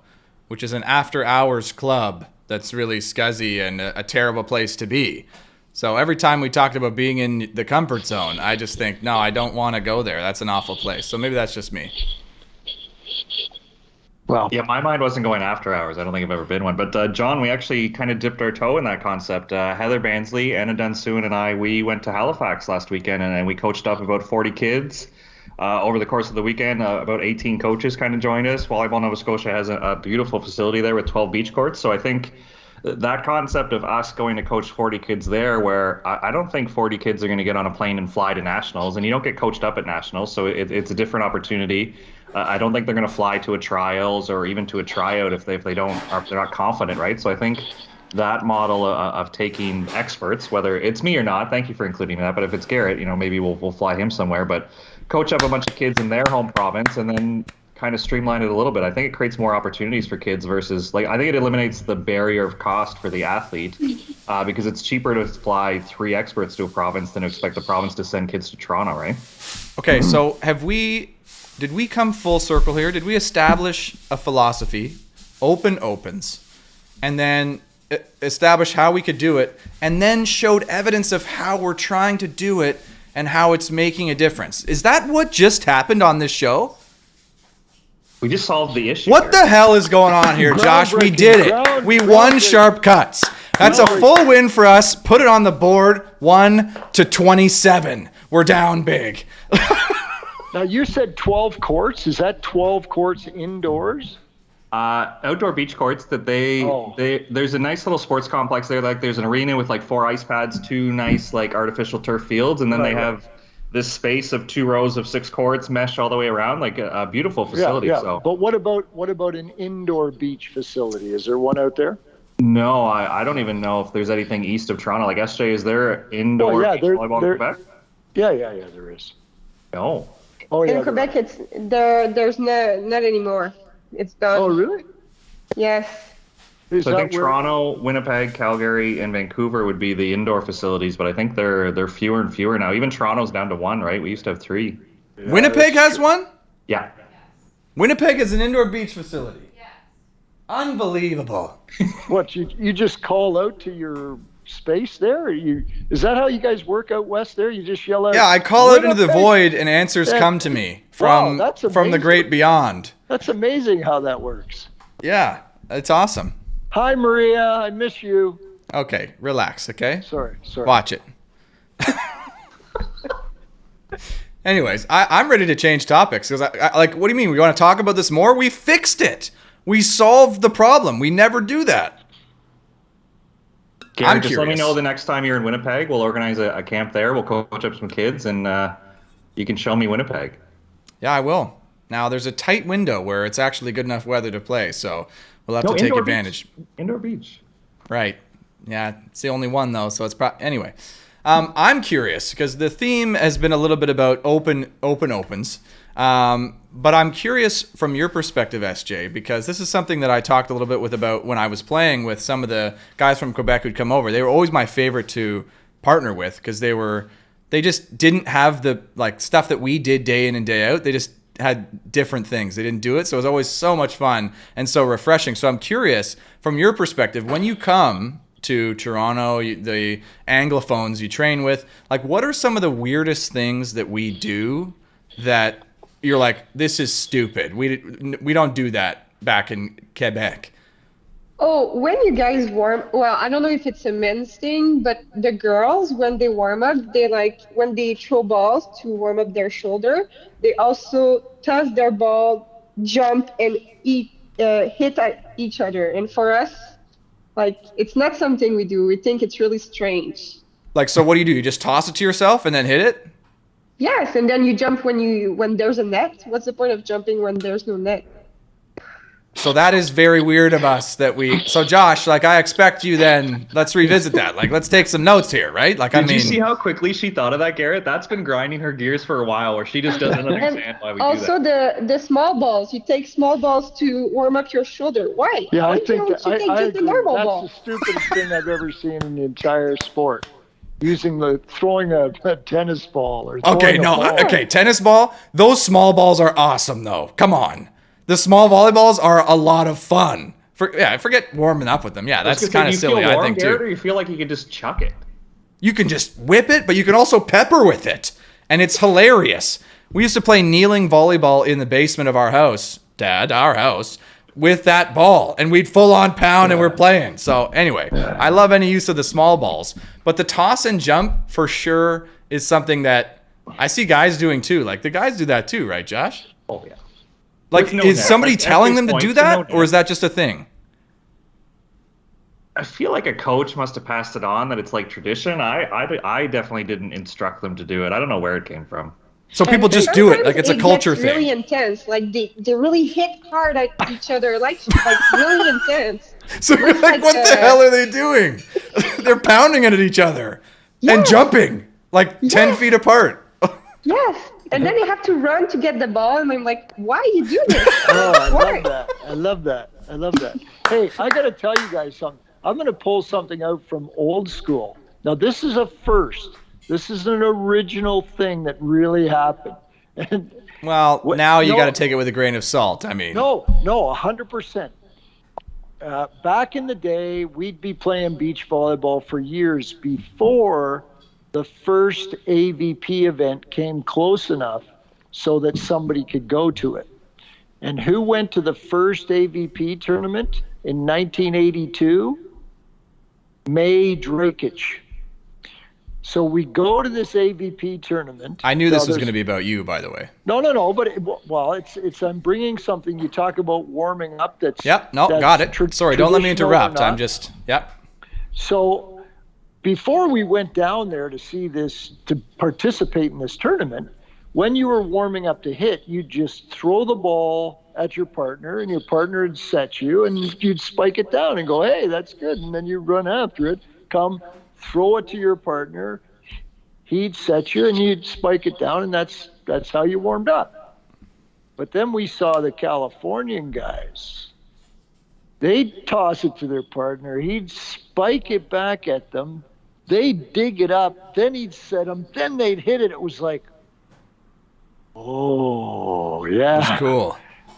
which is an after-hours club that's really scuzzy and a terrible place to be. So every time we talked about being in the comfort zone, I just think, no, I don't want to go there. That's an awful place. So maybe that's just me. Well, yeah, my mind wasn't going after hours. I don't think I've ever been one. But John, we actually kind of dipped our toe in that concept. Heather Bansley, Anna Dunsoon, and I, we went to Halifax last weekend, and we coached up about 40 kids. Over the course of the weekend, about 18 coaches kind of joined us. Volleyball Nova Scotia has a beautiful facility there with 12 beach courts. So I think that concept of us going to coach 40 kids there, where I don't think 40 kids are going to get on a plane and fly to nationals, and you don't get coached up at nationals, so it's a different opportunity. I don't think they're going to fly to a trials or even to a tryout if they're not confident, right? So I think that model of taking experts, whether it's me or not, thank you for including that, but if it's Garrett, maybe we'll fly him somewhere, but coach up a bunch of kids in their home province and then kind of streamline it a little bit. I think it creates more opportunities for kids versus like I think it eliminates the barrier of cost for the athlete because it's cheaper to fly 3 experts to a province than to expect the province to send kids to Toronto, right? Okay, so did we come full circle here? Did we establish a philosophy, open opens, and then establish how we could do it, and then showed evidence of how we're trying to do it and how it's making a difference? Is that what just happened on this show? We just solved the issue. What the hell is going on here, Josh? We did it. We won Sharp Cuts. That's a full win for us. Put it on the board. 1-27. We're down big. Now, you said 12 courts. Is that 12 courts indoors? Outdoor beach courts that there's a nice little sports complex there. Like there's an arena with like 4 ice pads, 2 nice like artificial turf fields, and then they have this space of 2 rows of 6 courts meshed all the way around, like a beautiful facility. Yeah. So, but what about an indoor beach facility? Is there one out there? no, I don't even know if there's anything east of Toronto. Like SJ, is there indoor beach volleyball in Quebec? Yeah, there is. No. Oh yeah. In Quebec, it's there's not anymore. It's done. Oh really? Yes. So I think Toronto, Winnipeg, Calgary, and Vancouver would be the indoor facilities, but I think they're fewer and fewer now. Even Toronto's down to 1, right? We used to have 3. Yeah, Winnipeg has one? Yeah. Winnipeg is an indoor beach facility. Yes. Unbelievable. What, you just call out to your space there? Is that how you guys work out west there? You just yell out? Yeah, I call out into the Winnipeg? void and answers come to me from Wow, that's the amazing. great beyond. That's amazing how that works. Yeah, it's awesome. Hi, Maria. I miss you. Okay, relax, okay? Sorry. Watch it. Anyways, I'm ready to change topics because I like, what do you mean? We want to talk about this more? We fixed it. We solved the problem. We never do that. Gary, I'm just let me curious. know the next time you're in Winnipeg. We'll organize a camp there. We'll coach up some kids, and you can show me Winnipeg. Yeah, I will. Now, there's a tight window where it's actually good enough weather to play, so we'll have to take advantage. Indoor beach. Right. Yeah, it's the only one, though, so it's anyway. I'm curious, because the theme has been a little bit about open opens. But I'm curious from your perspective, SJ, because this is something that I talked a little bit about when I was playing with some of the guys from Quebec who'd come over. They were always my favorite to partner with because they just didn't have the like stuff that we did day in and day out. They just had different things. They didn't do it. So it was always so much fun and so refreshing. So I'm curious from your perspective, when you come to Toronto, the Anglophones you train with, like what are some of the weirdest things that we do that you're like, this is stupid. We don't do that back in Quebec. Oh, when you guys well, I don't know if it's a men's thing, but the girls, when they warm up, when they throw balls to warm up their shoulder, they also toss their ball, jump, and hit at each other. And for us, like, it's not something we do. We think it's really strange. Like, so what do? You just toss it to yourself and then hit it? Yes, and then you jump when there's a net. What's the point of jumping when there's no net? So that is very weird of us so Josh, like I expect you then, let's revisit that. Like, let's take some notes here, right? Like, Did you see how quickly she thought of that, Garrett? That's been grinding her gears for a while where she just doesn't understand why we do that. Also, the small balls. You take small balls to warm up your shoulder. Why? Yeah, Why I think don't you take I just a agree. normal That's ball? the stupidest thing I've ever seen in the entire sport. Throwing a tennis ball or throwing a ball. Okay, tennis ball. Those small balls are awesome, though. Come on, the small volleyballs are a lot of fun. Forget warming up with them. Yeah, that's kind of silly, I think, Garrett, too. or you feel like you could just chuck it? You can just whip it, but you can also pepper with it, and it's hilarious. We used to play kneeling volleyball in the basement of our house, our house, with that ball, and we'd full on pound and we're playing. So anyway, I love any use of the small balls, but the toss and jump for sure is something that I see guys doing too. Like the guys do that too, right, Josh? Oh yeah. Like, is somebody telling them to do that, or is that just a thing? I feel like a coach must have passed it on, that it's like tradition. I definitely didn't instruct them to do it. I don't know where it came from. So people just do it, like it's a culture thing. It's really intense. Like they really hit hard at each other, like really intense. So you're like, what the hell are they doing? They're pounding it at each other and jumping like 10 feet apart. Yes, And then they have to run to get the ball, and I'm like, why you do this? Oh, I Why? love that. I love that. I love that. Hey, I got to tell you guys something. I'm going to pull something out from old school. Now, this is a first. This is an original thing that really happened. And Well, now you got to take it with a grain of salt. I mean, no, 100%. Back in the day, we'd be playing beach volleyball for years before the first AVP event came close enough so that somebody could go to it. And who went to the first AVP tournament in 1982? May Drakic. So we go to this AVP tournament. I knew this was going to be about you, by the way. No. But it's I'm bringing something. You talk about warming up. That's Got it. Sorry, don't let me interrupt. I'm just So before we went down there to see this, to participate in this tournament, when you were warming up to hit, you'd just throw the ball at your partner, and your partner would set you, and you'd spike it down and go, hey, that's good. And then you run after it, come throw it to your partner, he'd set you, and you'd spike it down, and that's how you warmed up. But then we saw the Californian guys. They'd toss it to their partner, he'd spike it back at them, they'd dig it up, then he'd set them, then they'd hit it. It was like, oh, yeah. That's cool.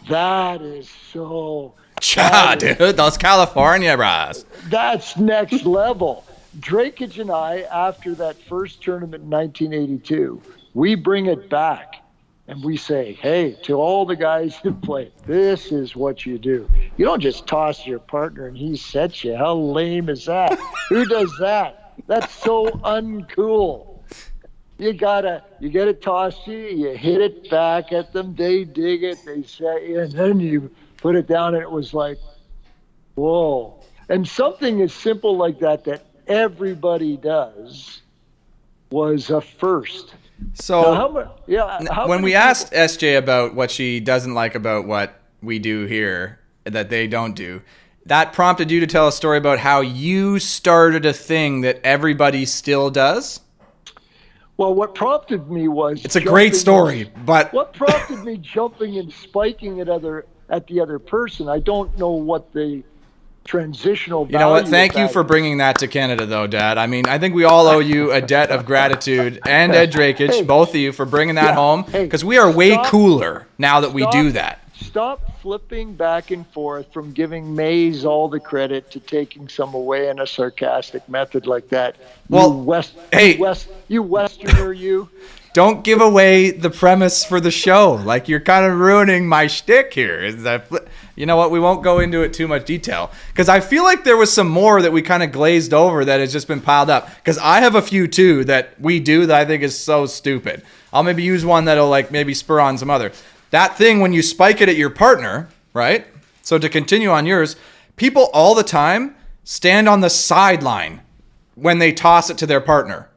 That is so... Dude, those California bras. That's next level. Drakic and I, after that first tournament in 1982, we bring it back and we say, hey, to all the guys who play, this is what you do. You don't just toss your partner and he sets you. How lame is that? Who does that? That's so uncool. You get it tossed you, you hit it back at them, they dig it, they set you, and then you put it down, and it was like, whoa. And something as simple like that everybody does was a first. So when we people... asked SJ about what she doesn't like about what we do here that they don't do, that prompted you to tell a story about how you started a thing that everybody still does? Well, what prompted me was... It's a great story, but... What prompted me jumping and spiking at the other person, I don't know what the transitional value... You know what? Thank you for bringing that to Canada, though, Dad. I mean, I think we all owe you a debt of gratitude, and Ed Drakic, both of you, for bringing that home, because we are way cooler now that we do that. Stop flipping back and forth from giving Mays all the credit to taking some away in a sarcastic method like that. Well, you Westerner, you. Don't give away the premise for the show. Like, you're kind of ruining my shtick here. You know what? We won't go into it too much detail, because I feel like there was some more that we kind of glazed over that has just been piled up. Because I have a few too that we do that I think is so stupid. I'll maybe use one that'll maybe spur on some other. That thing when you spike it at your partner, right? So to continue on yours, people all the time stand on the sideline when they toss it to their partner,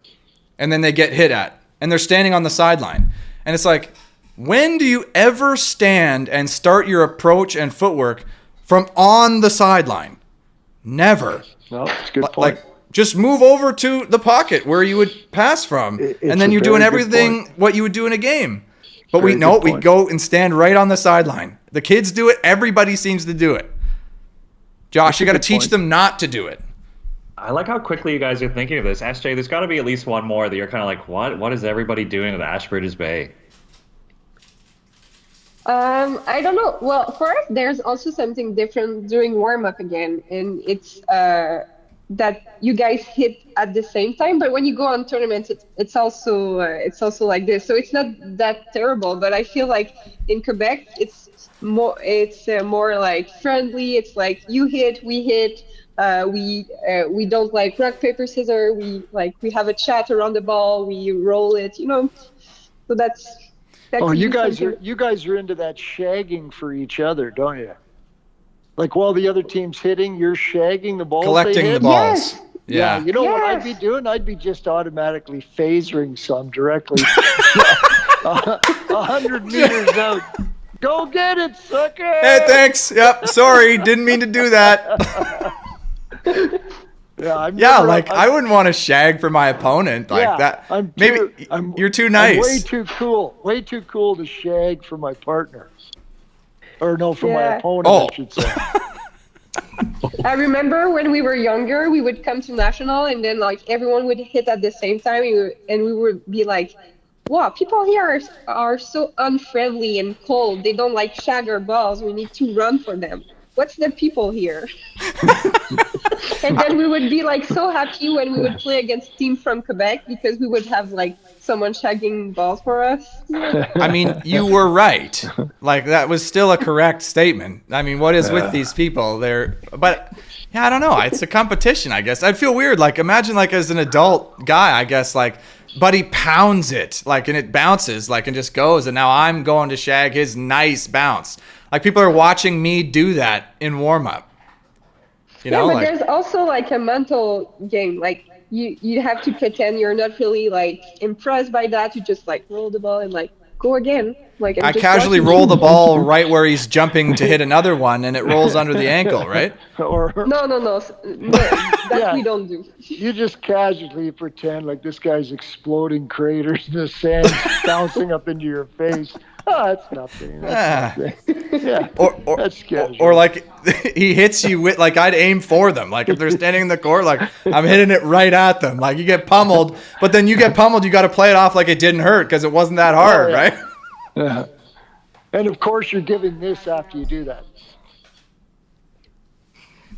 and then they get hit at, and they're standing on the sideline. And it's like, when do you ever stand and start your approach and footwork from on the sideline? Never. No, it's a good point. Just move over to the pocket where you would pass from, and then you're doing everything what you would do in a game. But we go and stand right on the sideline. The kids do it. Everybody seems to do it. Josh, you got to teach them not to do it. I like how quickly you guys are thinking of this. SJ, there's got to be at least one more that you're kind of like, what is everybody doing at Ashbridges Bay? I don't know. Well, for us, there's also something different during warm-up again, and it's that you guys hit at the same time. But when you go on tournaments, it's also like this. So it's not that terrible. But I feel like in Quebec, it's more like friendly. It's like you hit, we hit. We don't like rock paper scissors. We have a chat around the ball. We roll it. So that's. You guys are into that shagging for each other, don't you? Like while the other team's hitting, you're shagging the balls. Collecting the balls. Yes. Yeah. You know what I'd be doing? I'd be just automatically phasering some directly 100 meters out. Go get it, sucker! Hey, thanks. Yep. Sorry. Didn't mean to do that. Yeah, like I wouldn't want to shag for my opponent like that. You're too nice. I'm way too cool to shag for my partner. Or no, for my opponent, I should say. I remember when we were younger, we would come to national, and then like everyone would hit at the same time, and we would be like, "Wow, people here are so unfriendly and cold. They don't like shag our balls. We need to run for them. What's the people here?" And then we would be like so happy when we would play against team from Quebec because we would have like someone shagging balls for us. I mean, you were right. Like that was still a correct statement. I mean, what is with these people? But yeah, I don't know. It's a competition, I guess. I'd feel weird. Like imagine like as an adult guy, I guess like Buddy pounds it like and it bounces like and just goes, and now I'm going to shag his nice bounce. Like people are watching me do that in warm up. You know, but like, there's also like a mental game. Like you have to pretend you're not really like impressed by that. You just like roll the ball and like go again. Like I casually roll the ball right where he's jumping to hit another one, and it rolls under the ankle, right? No, that we don't do. You just casually pretend like this guy's exploding craters in the sand, bouncing up into your face. Oh, that's nothing. That's nothing. Yeah. That's casual. Or like he hits you with like I'd aim for them. Like if they're standing in the court, like I'm hitting it right at them. Like you get pummeled, but then you get pummeled. You got to play it off like it didn't hurt because it wasn't that hard, right? Yeah. And of course, you're giving this after you do that.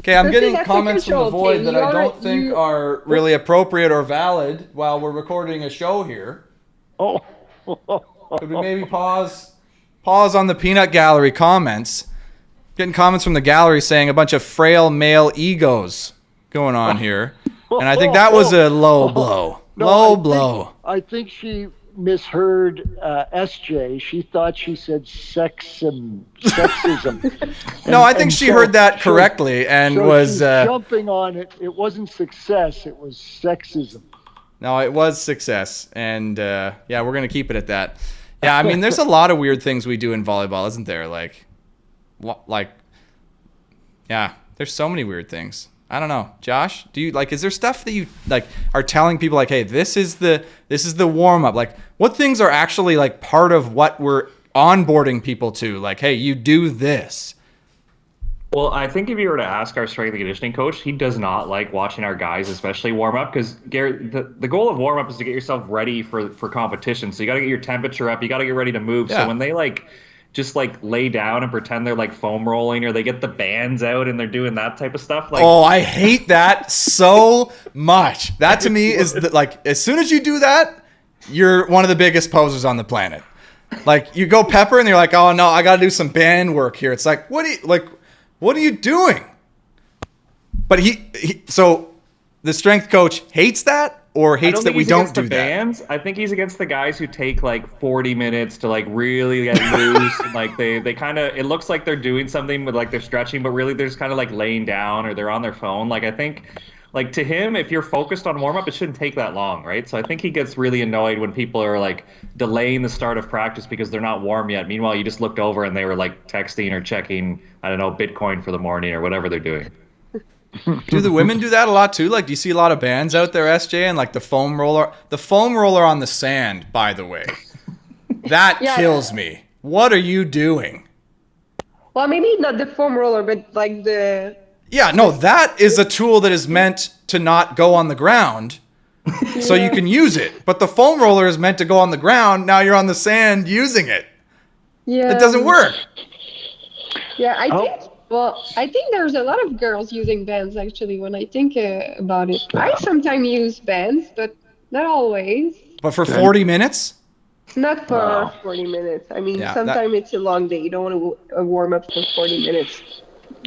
Okay, I'm getting comments from the Void that I don't think are really appropriate or valid while we're recording a show here. Oh. Could we maybe pause on the peanut gallery comments? Getting comments from the gallery saying a bunch of frail male egos going on here. And I think that was a low blow. Low blow. I think she misheard SJ. She thought she said sexism. No, I think she heard that correctly and was jumping on it. It wasn't success. It was sexism. No, it was success. And yeah, we're going to keep it at that. Yeah, I mean, there's a lot of weird things we do in volleyball, isn't there? Yeah, there's so many weird things. I don't know. Josh, do you is there stuff that you like are telling people like, hey, this is the warm up? Like what things are actually like part of what we're onboarding people to? Like, hey, you do this. Well, I think if you were to ask our strength and conditioning coach, he does not like watching our guys, especially warm up, because Garrett, the goal of warm up is to get yourself ready for competition. So you got to get your temperature up. You got to get ready to move. Yeah. So when they just lay down and pretend they're like foam rolling, or they get the bands out and they're doing that type of stuff. Oh, I hate that so much. That to me is as soon as you do that, you're one of the biggest posers on the planet. Like you go pepper and you're like, oh no, I got to do some band work here. It's like, what are you doing? But so the strength coach hates that or hates that we don't do that? Bands. I think he's against the guys who take 40 minutes to really get loose. And, they kind of, it looks like they're doing something with they're stretching, but really they're just kind of laying down or they're on their phone. I think to him, if you're focused on warm up, it shouldn't take that long, right? So I think he gets really annoyed when people are delaying the start of practice because they're not warm yet. Meanwhile, you just looked over and they were texting or checking, I don't know, Bitcoin for the morning or whatever they're doing. Do the women do that a lot too? Do you see a lot of bands out there, SJ, and the foam roller? The foam roller on the sand, by the way. That kills me. What are you doing? Well, maybe not the foam roller, but the... Yeah, no, that is a tool that is meant to not go on the ground, so you can use it. But the foam roller is meant to go on the ground. Now you're on the sand using it. Yeah. It doesn't work. Yeah, I think there's a lot of girls using bands, actually, when I think about it. I sometimes use bands, but not always. But for 40 minutes? Not for 40 minutes. I mean, sometimes it's a long day. You don't want to warm up for 40 minutes.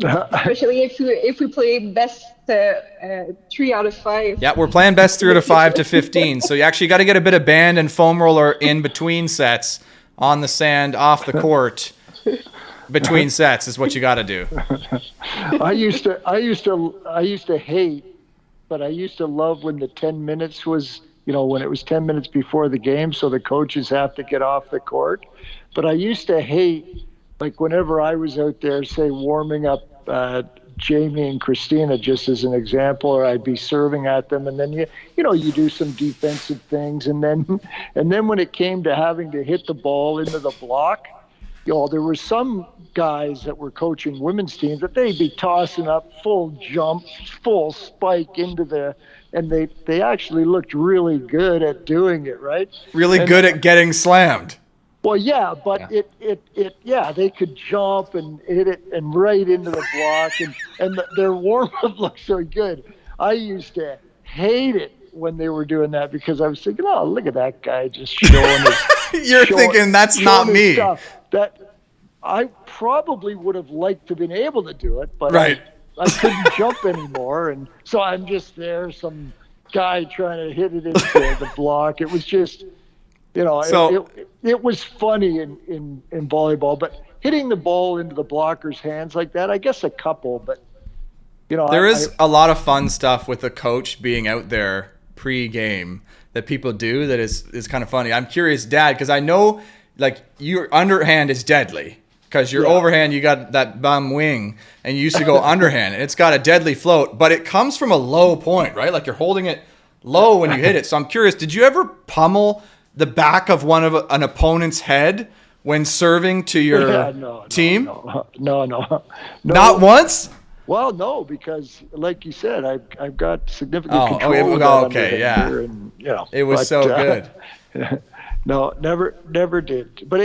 Especially if we play best 3 out of 5. Yeah, we're playing best 3 out of 5 to 15. So you actually got to get a bit of band and foam roller in between sets on the sand off the court. Between sets is what you got to do. I used to hate, but I used to love when the 10 minutes was, when it was 10 minutes before the game, so the coaches have to get off the court. But I used to hate, whenever I was out there, say warming up Jamie and Christina, just as an example, or I'd be serving at them, and then you do some defensive things, and then when it came to having to hit the ball into the block, there were some guys that were coaching women's teams that they'd be tossing up full jump, full spike and they actually looked really good at doing it, right? Really good at getting slammed. Well, yeah, but they could jump and hit it and right into the block, and their warm-up looked so good. I used to hate it when they were doing that because I was thinking, oh, look at that guy just showing his You're thinking, that's not me. Stuff. That I probably would have liked to have been able to do it, but right. I couldn't jump anymore, and so I'm just there, some guy trying to hit it into the block. It was just... it was funny in volleyball, but hitting the ball into the blocker's hands like that, I guess a couple, but there is a lot of fun stuff with the coach being out there pre-game that people do that is kind of funny. I'm curious, Dad, because I know like your underhand is deadly because your overhand, you got that bum wing and you used to go underhand and it's got a deadly float, but it comes from a low point, right? Like you're holding it low when you hit it. So I'm curious, did you ever pummel the back of an opponent's head when serving to your team? No. Not once? Well, no, because like you said, I've got significant control. Here and, it was so good. No, never did. But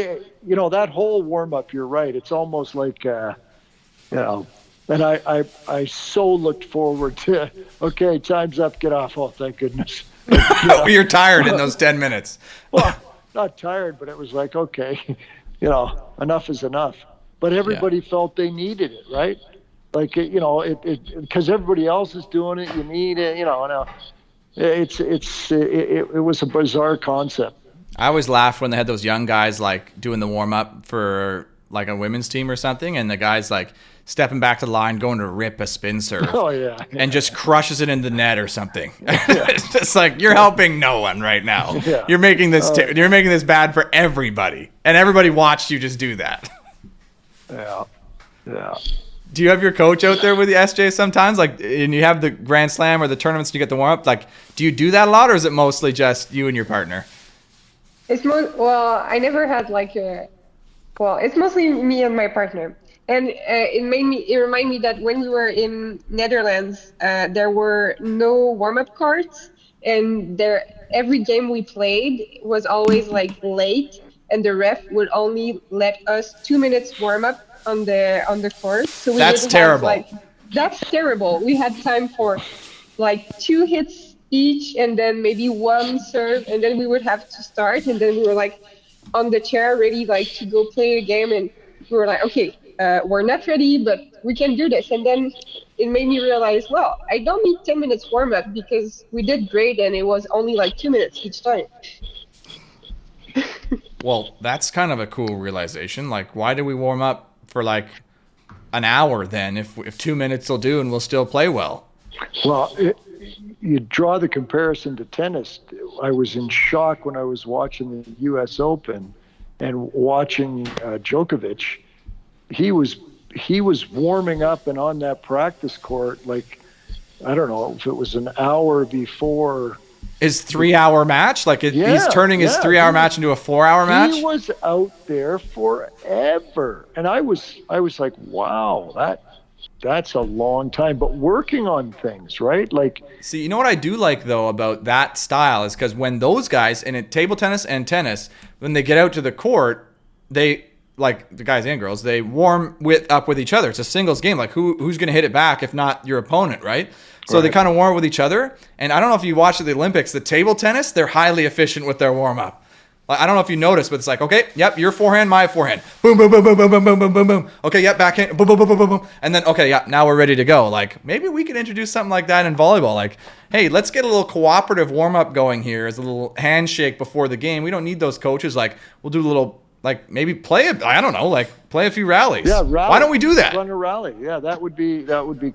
that whole warm up, you're right. It's almost like and I so looked forward to, okay, time's up, get off. Oh, thank goodness. You're tired in those 10 minutes. Well, not tired, but it was like, okay, enough is enough. But everybody felt they needed it, right? Like, because everybody else is doing it, you need it, it was a bizarre concept. I always laughed when they had those young guys like doing the warm up for like a women's team or something, and the guys like stepping back to the line, going to rip a spin serve. Oh, yeah. And just crushes it in the net or something. It's just like, you're helping no one right now. Yeah. You're making this you're making this bad for everybody. And everybody watched you just do that. Yeah. Do you have your coach out there with the SJ sometimes? Like, and you have the Grand Slam or the tournaments and you get the warm-up? Like, do you do that a lot, or is it mostly just you and your partner? I never had it's mostly me and my partner. And it reminded me that when we were in Netherlands, there were no warm-up courts, and every game we played was always like late, and the ref would only let us 2 minutes warm up on the court. So that's terrible. That's terrible. We had time for like 2 hits each, and then maybe 1 serve, and then we would have to start, and then we were like on the chair ready like to go play a game, and we were like, okay. We're not ready, but we can do this. And then it made me realize, well, I don't need 10 minutes warm up because we did great and it was only like 2 minutes each time. Well, that's kind of a cool realization. Like, why do we warm up for like an hour then if 2 minutes will do and we'll still play well? Well, you draw the comparison to tennis. I was in shock when I was watching the U.S. Open and watching Djokovic. He was warming up and on that practice court, like, I don't know if it was an hour before his 3-hour match. Like he's turning his 3-hour match into a 4-hour match. He was out there forever, and I was like, wow, that's a long time. But working on things, right? Like, see, you know what I do like though about that style is because when those guys in table tennis and tennis, when they get out to the court, they, like the guys and girls, they warm up with each other. It's a singles game. Like who's going to hit it back if not your opponent, right? So they kind of warm up with each other. And I don't know if you watch the Olympics, the table tennis, they're highly efficient with their warm up. Like, I don't know if you noticed, but it's like, okay, yep, your forehand, my forehand. Boom, boom, boom, boom, boom, boom, boom, boom, boom, boom. Okay, yep, backhand. Boom, boom, boom, boom, boom, boom. And then, okay, yeah, now we're ready to go. Like, maybe we could introduce something like that in volleyball. Like, hey, let's get a little cooperative warm up going here as a little handshake before the game. We don't need those coaches. Like, we'll do a little, like, maybe play a few rallies. Yeah, rally. Why don't we do that? Run a rally. Yeah, that would be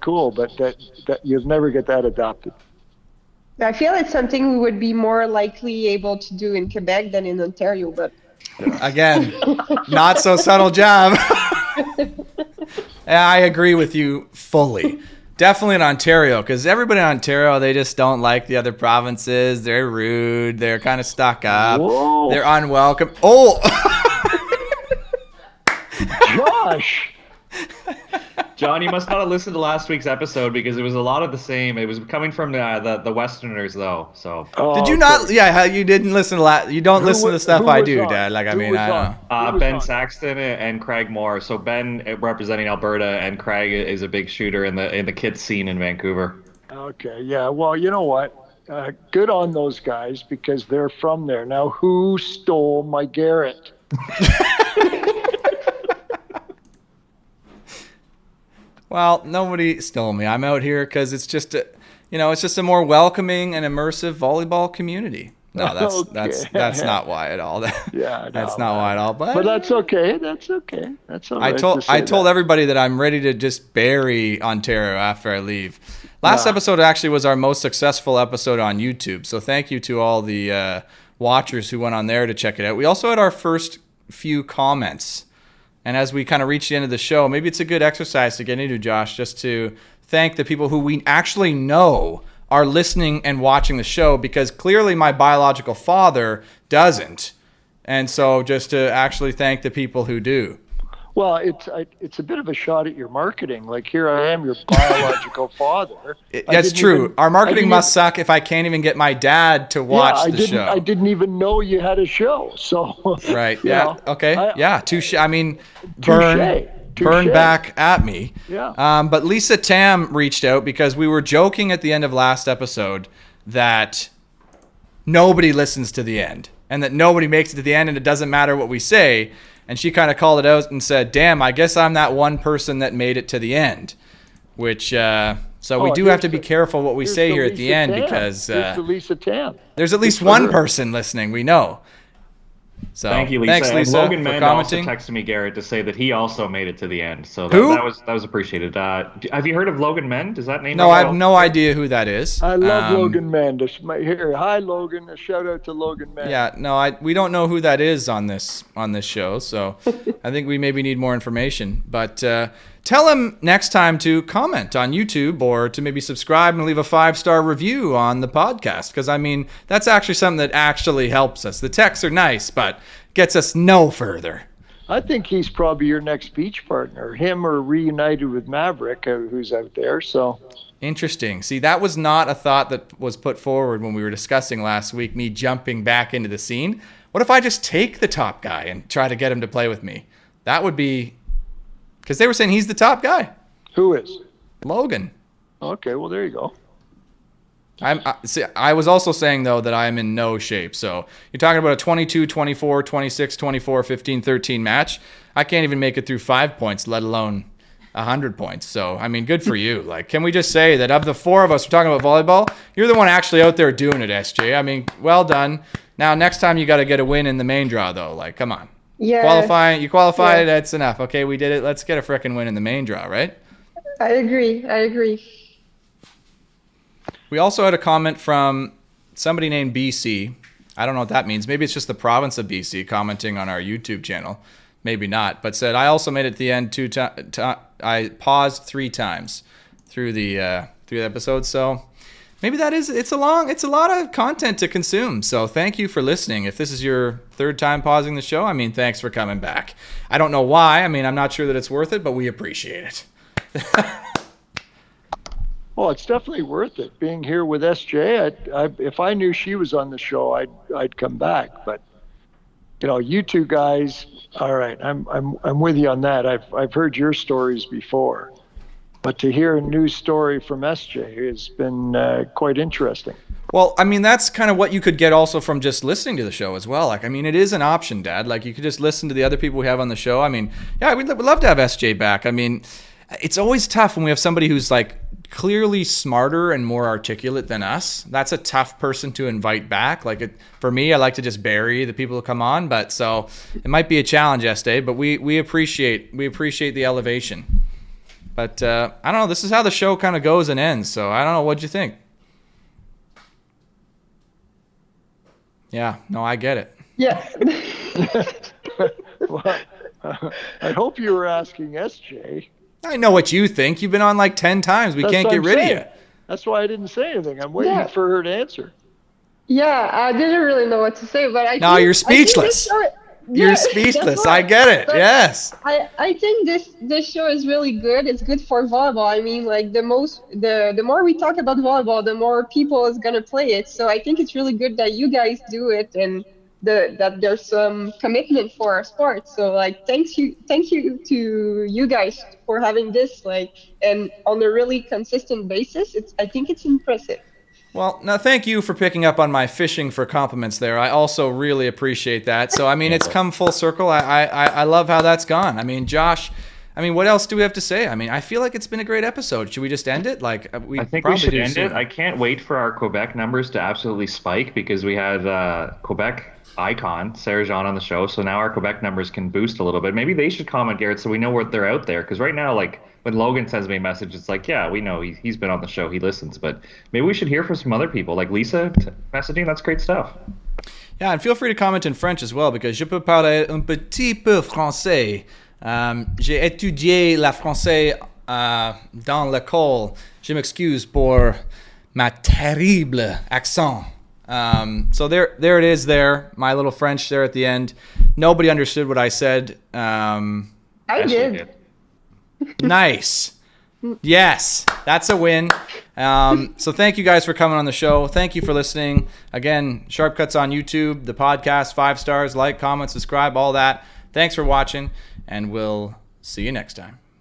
cool, but that you'd never get that adopted. I feel it's something we would be more likely able to do in Quebec than in Ontario, but again, not so subtle jab. I agree with you fully. Definitely in Ontario, because everybody in Ontario, they just don't like the other provinces. They're rude. They're kind of stuck up. Whoa. They're unwelcome. Oh, Josh. John, you must not have listened to last week's episode because it was a lot of the same. It was coming from the Westerners, though. So did you not? Yeah, you didn't listen to you don't listen to the stuff I do, Dad. Like, I mean, I don't know. Ben Saxton and Craig Moore. So Ben representing Alberta, and Craig is a big shooter in the kids scene in Vancouver. Okay, yeah. Well, you know what? Good on those guys because they're from there. Now, who stole my Garrett? Well, nobody stole me. I'm out here because it's just a more welcoming and immersive volleyball community. No, that's not why at all. Yeah, that's not why at all. But that's okay. That's okay. That's all right. I told everybody that I'm ready to just bury Ontario after I leave. Last episode actually was our most successful episode on YouTube. So thank you to all the watchers who went on there to check it out. We also had our first few comments. And as we kind of reach the end of the show, maybe it's a good exercise to get into, Josh, just to thank the people who we actually know are listening and watching the show, because clearly my biological father doesn't. And so just to actually thank the people who do. Well, it's a bit of a shot at your marketing. Like, here I am, your biological father. That's true. Our marketing must suck if I can't even get my dad to watch the show. I didn't even know you had a show. So right. Yeah. Okay. Touche. I mean, touche. Burn back at me. Yeah. But Lisa Tam reached out because we were joking at the end of last episode that nobody listens to the end and that nobody makes it to the end and it doesn't matter what we say. And she kind of called it out and said, damn, I guess I'm that one person that made it to the end. Which, so we do have to be careful what we say here at the end because there's Lisa Tam. There's at least one person listening, we know. So thank you, Lisa. Thanks, Lisa, Logan for Mend commenting. also texted me, Garrett, to say that he also made it to the end. So Who? that was appreciated. Have you heard of Logan Mend? Does that name? No, I have no idea who that is. I love Logan Mend. Here, hi Logan. A shout out to Logan Mend. Yeah, no, we don't know who that is on this show, so I think we maybe need more information. But tell him next time to comment on YouTube or to maybe subscribe and leave a 5-star review on the podcast, because I mean that's actually something that actually helps us. The texts are nice, but gets us no further. I think he's probably your next beach partner, him or reunited with Maverick, who's out there. So interesting. See, that was not a thought that was put forward when we were discussing last week, me jumping back into the scene. What if I just take the top guy and try to get him to play with me? That would be, because they were saying he's the top guy. Who is? Logan. Okay, well, there you go. I was also saying, though, that I am in no shape. So you're talking about a 22, 24, 26, 24, 15, 13 match. I can't even make it through 5 points, let alone 100 points. So, I mean, good for you. Like, can we just say that of the four of us, we're talking about volleyball, you're the one actually out there doing it, SJ. I mean, well done. Now, next time you got to get a win in the main draw, though. Like, come on. Yeah. You qualified, that's enough. Okay, we did it. Let's get a frickin' win in the main draw, right? I agree. We also had a comment from somebody named BC. I don't know what that means. Maybe it's just the province of BC commenting on our YouTube channel. Maybe not. But said, I also made it to the end I paused 3 times through the episode. So maybe it's a lot of content to consume. So thank you for listening. If this is your 3rd time pausing the show, I mean, thanks for coming back. I don't know why. I mean, I'm not sure that it's worth it, but we appreciate it. Well, it's definitely worth it being here with SJ. If I knew she was on the show, I'd come back. But you two guys, all right, I'm with you on that. I've heard your stories before, but to hear a new story from SJ has been quite interesting. Well, I mean, that's kind of what you could get also from just listening to the show as well. Like, I mean, it is an option, Dad. Like, you could just listen to the other people we have on the show. I mean, yeah, we'd love to have SJ back. I mean, it's always tough when we have somebody who's like clearly smarter and more articulate than us. That's a tough person to invite back. Like, for me, I like to just bury the people who come on, but so it might be a challenge, SJ, but we appreciate the elevation. But I don't know, this is how the show kind of goes and ends, so I don't know, what'd you think? Yeah, no, I get it. Yeah. Well, I hope you were asking SJ. I know what you think. You've been on like 10 times. We That's can't what get I'm rid saying. of you. That's why I didn't say anything. I'm waiting Yeah. for her to answer. Yeah, I didn't really know what to say, but I No, think, you're I think this speechless. show- You're yeah, speechless. that's I why. get it. But Yes. I think this show is really good. It's good for volleyball. I mean, like the more we talk about volleyball, the more people is gonna play it. So I think it's really good that you guys do it and that there's some commitment for our sport. So like thank you to you guys for having this like and on a really consistent basis. I think it's impressive. Well, no, thank you for picking up on my fishing for compliments there. I also really appreciate that. So, I mean, it's come full circle. I love how that's gone. I mean, Josh, I mean, what else do we have to say? I mean, I feel like it's been a great episode. Should we just end it? Like, I think we probably should do end soon. it. I can't wait for our Quebec numbers to absolutely spike because we had Quebec icon Sarah Jean on the show, so now our Quebec numbers can boost a little bit. Maybe they should comment, Garrett, so we know where they're out there. Because right now, like when Logan sends me a message, it's like, yeah, we know he's been on the show, he listens, but maybe we should hear from some other people, like Lisa messaging. That's great stuff. Yeah, and feel free to comment in French as well, because je peux parler un petit peu français. J'ai étudié la français dans l'école. Je m'excuse pour ma terrible accent. So there it is there, my little French there at the end. Nobody understood what I said. I Ashley did. Nice. Yes, that's a win. So thank you guys for coming on the show. Thank you for listening. Again, Sharp Cuts on YouTube, the podcast, 5 stars, like, comment, subscribe, all that. Thanks for watching, and we'll see you next time.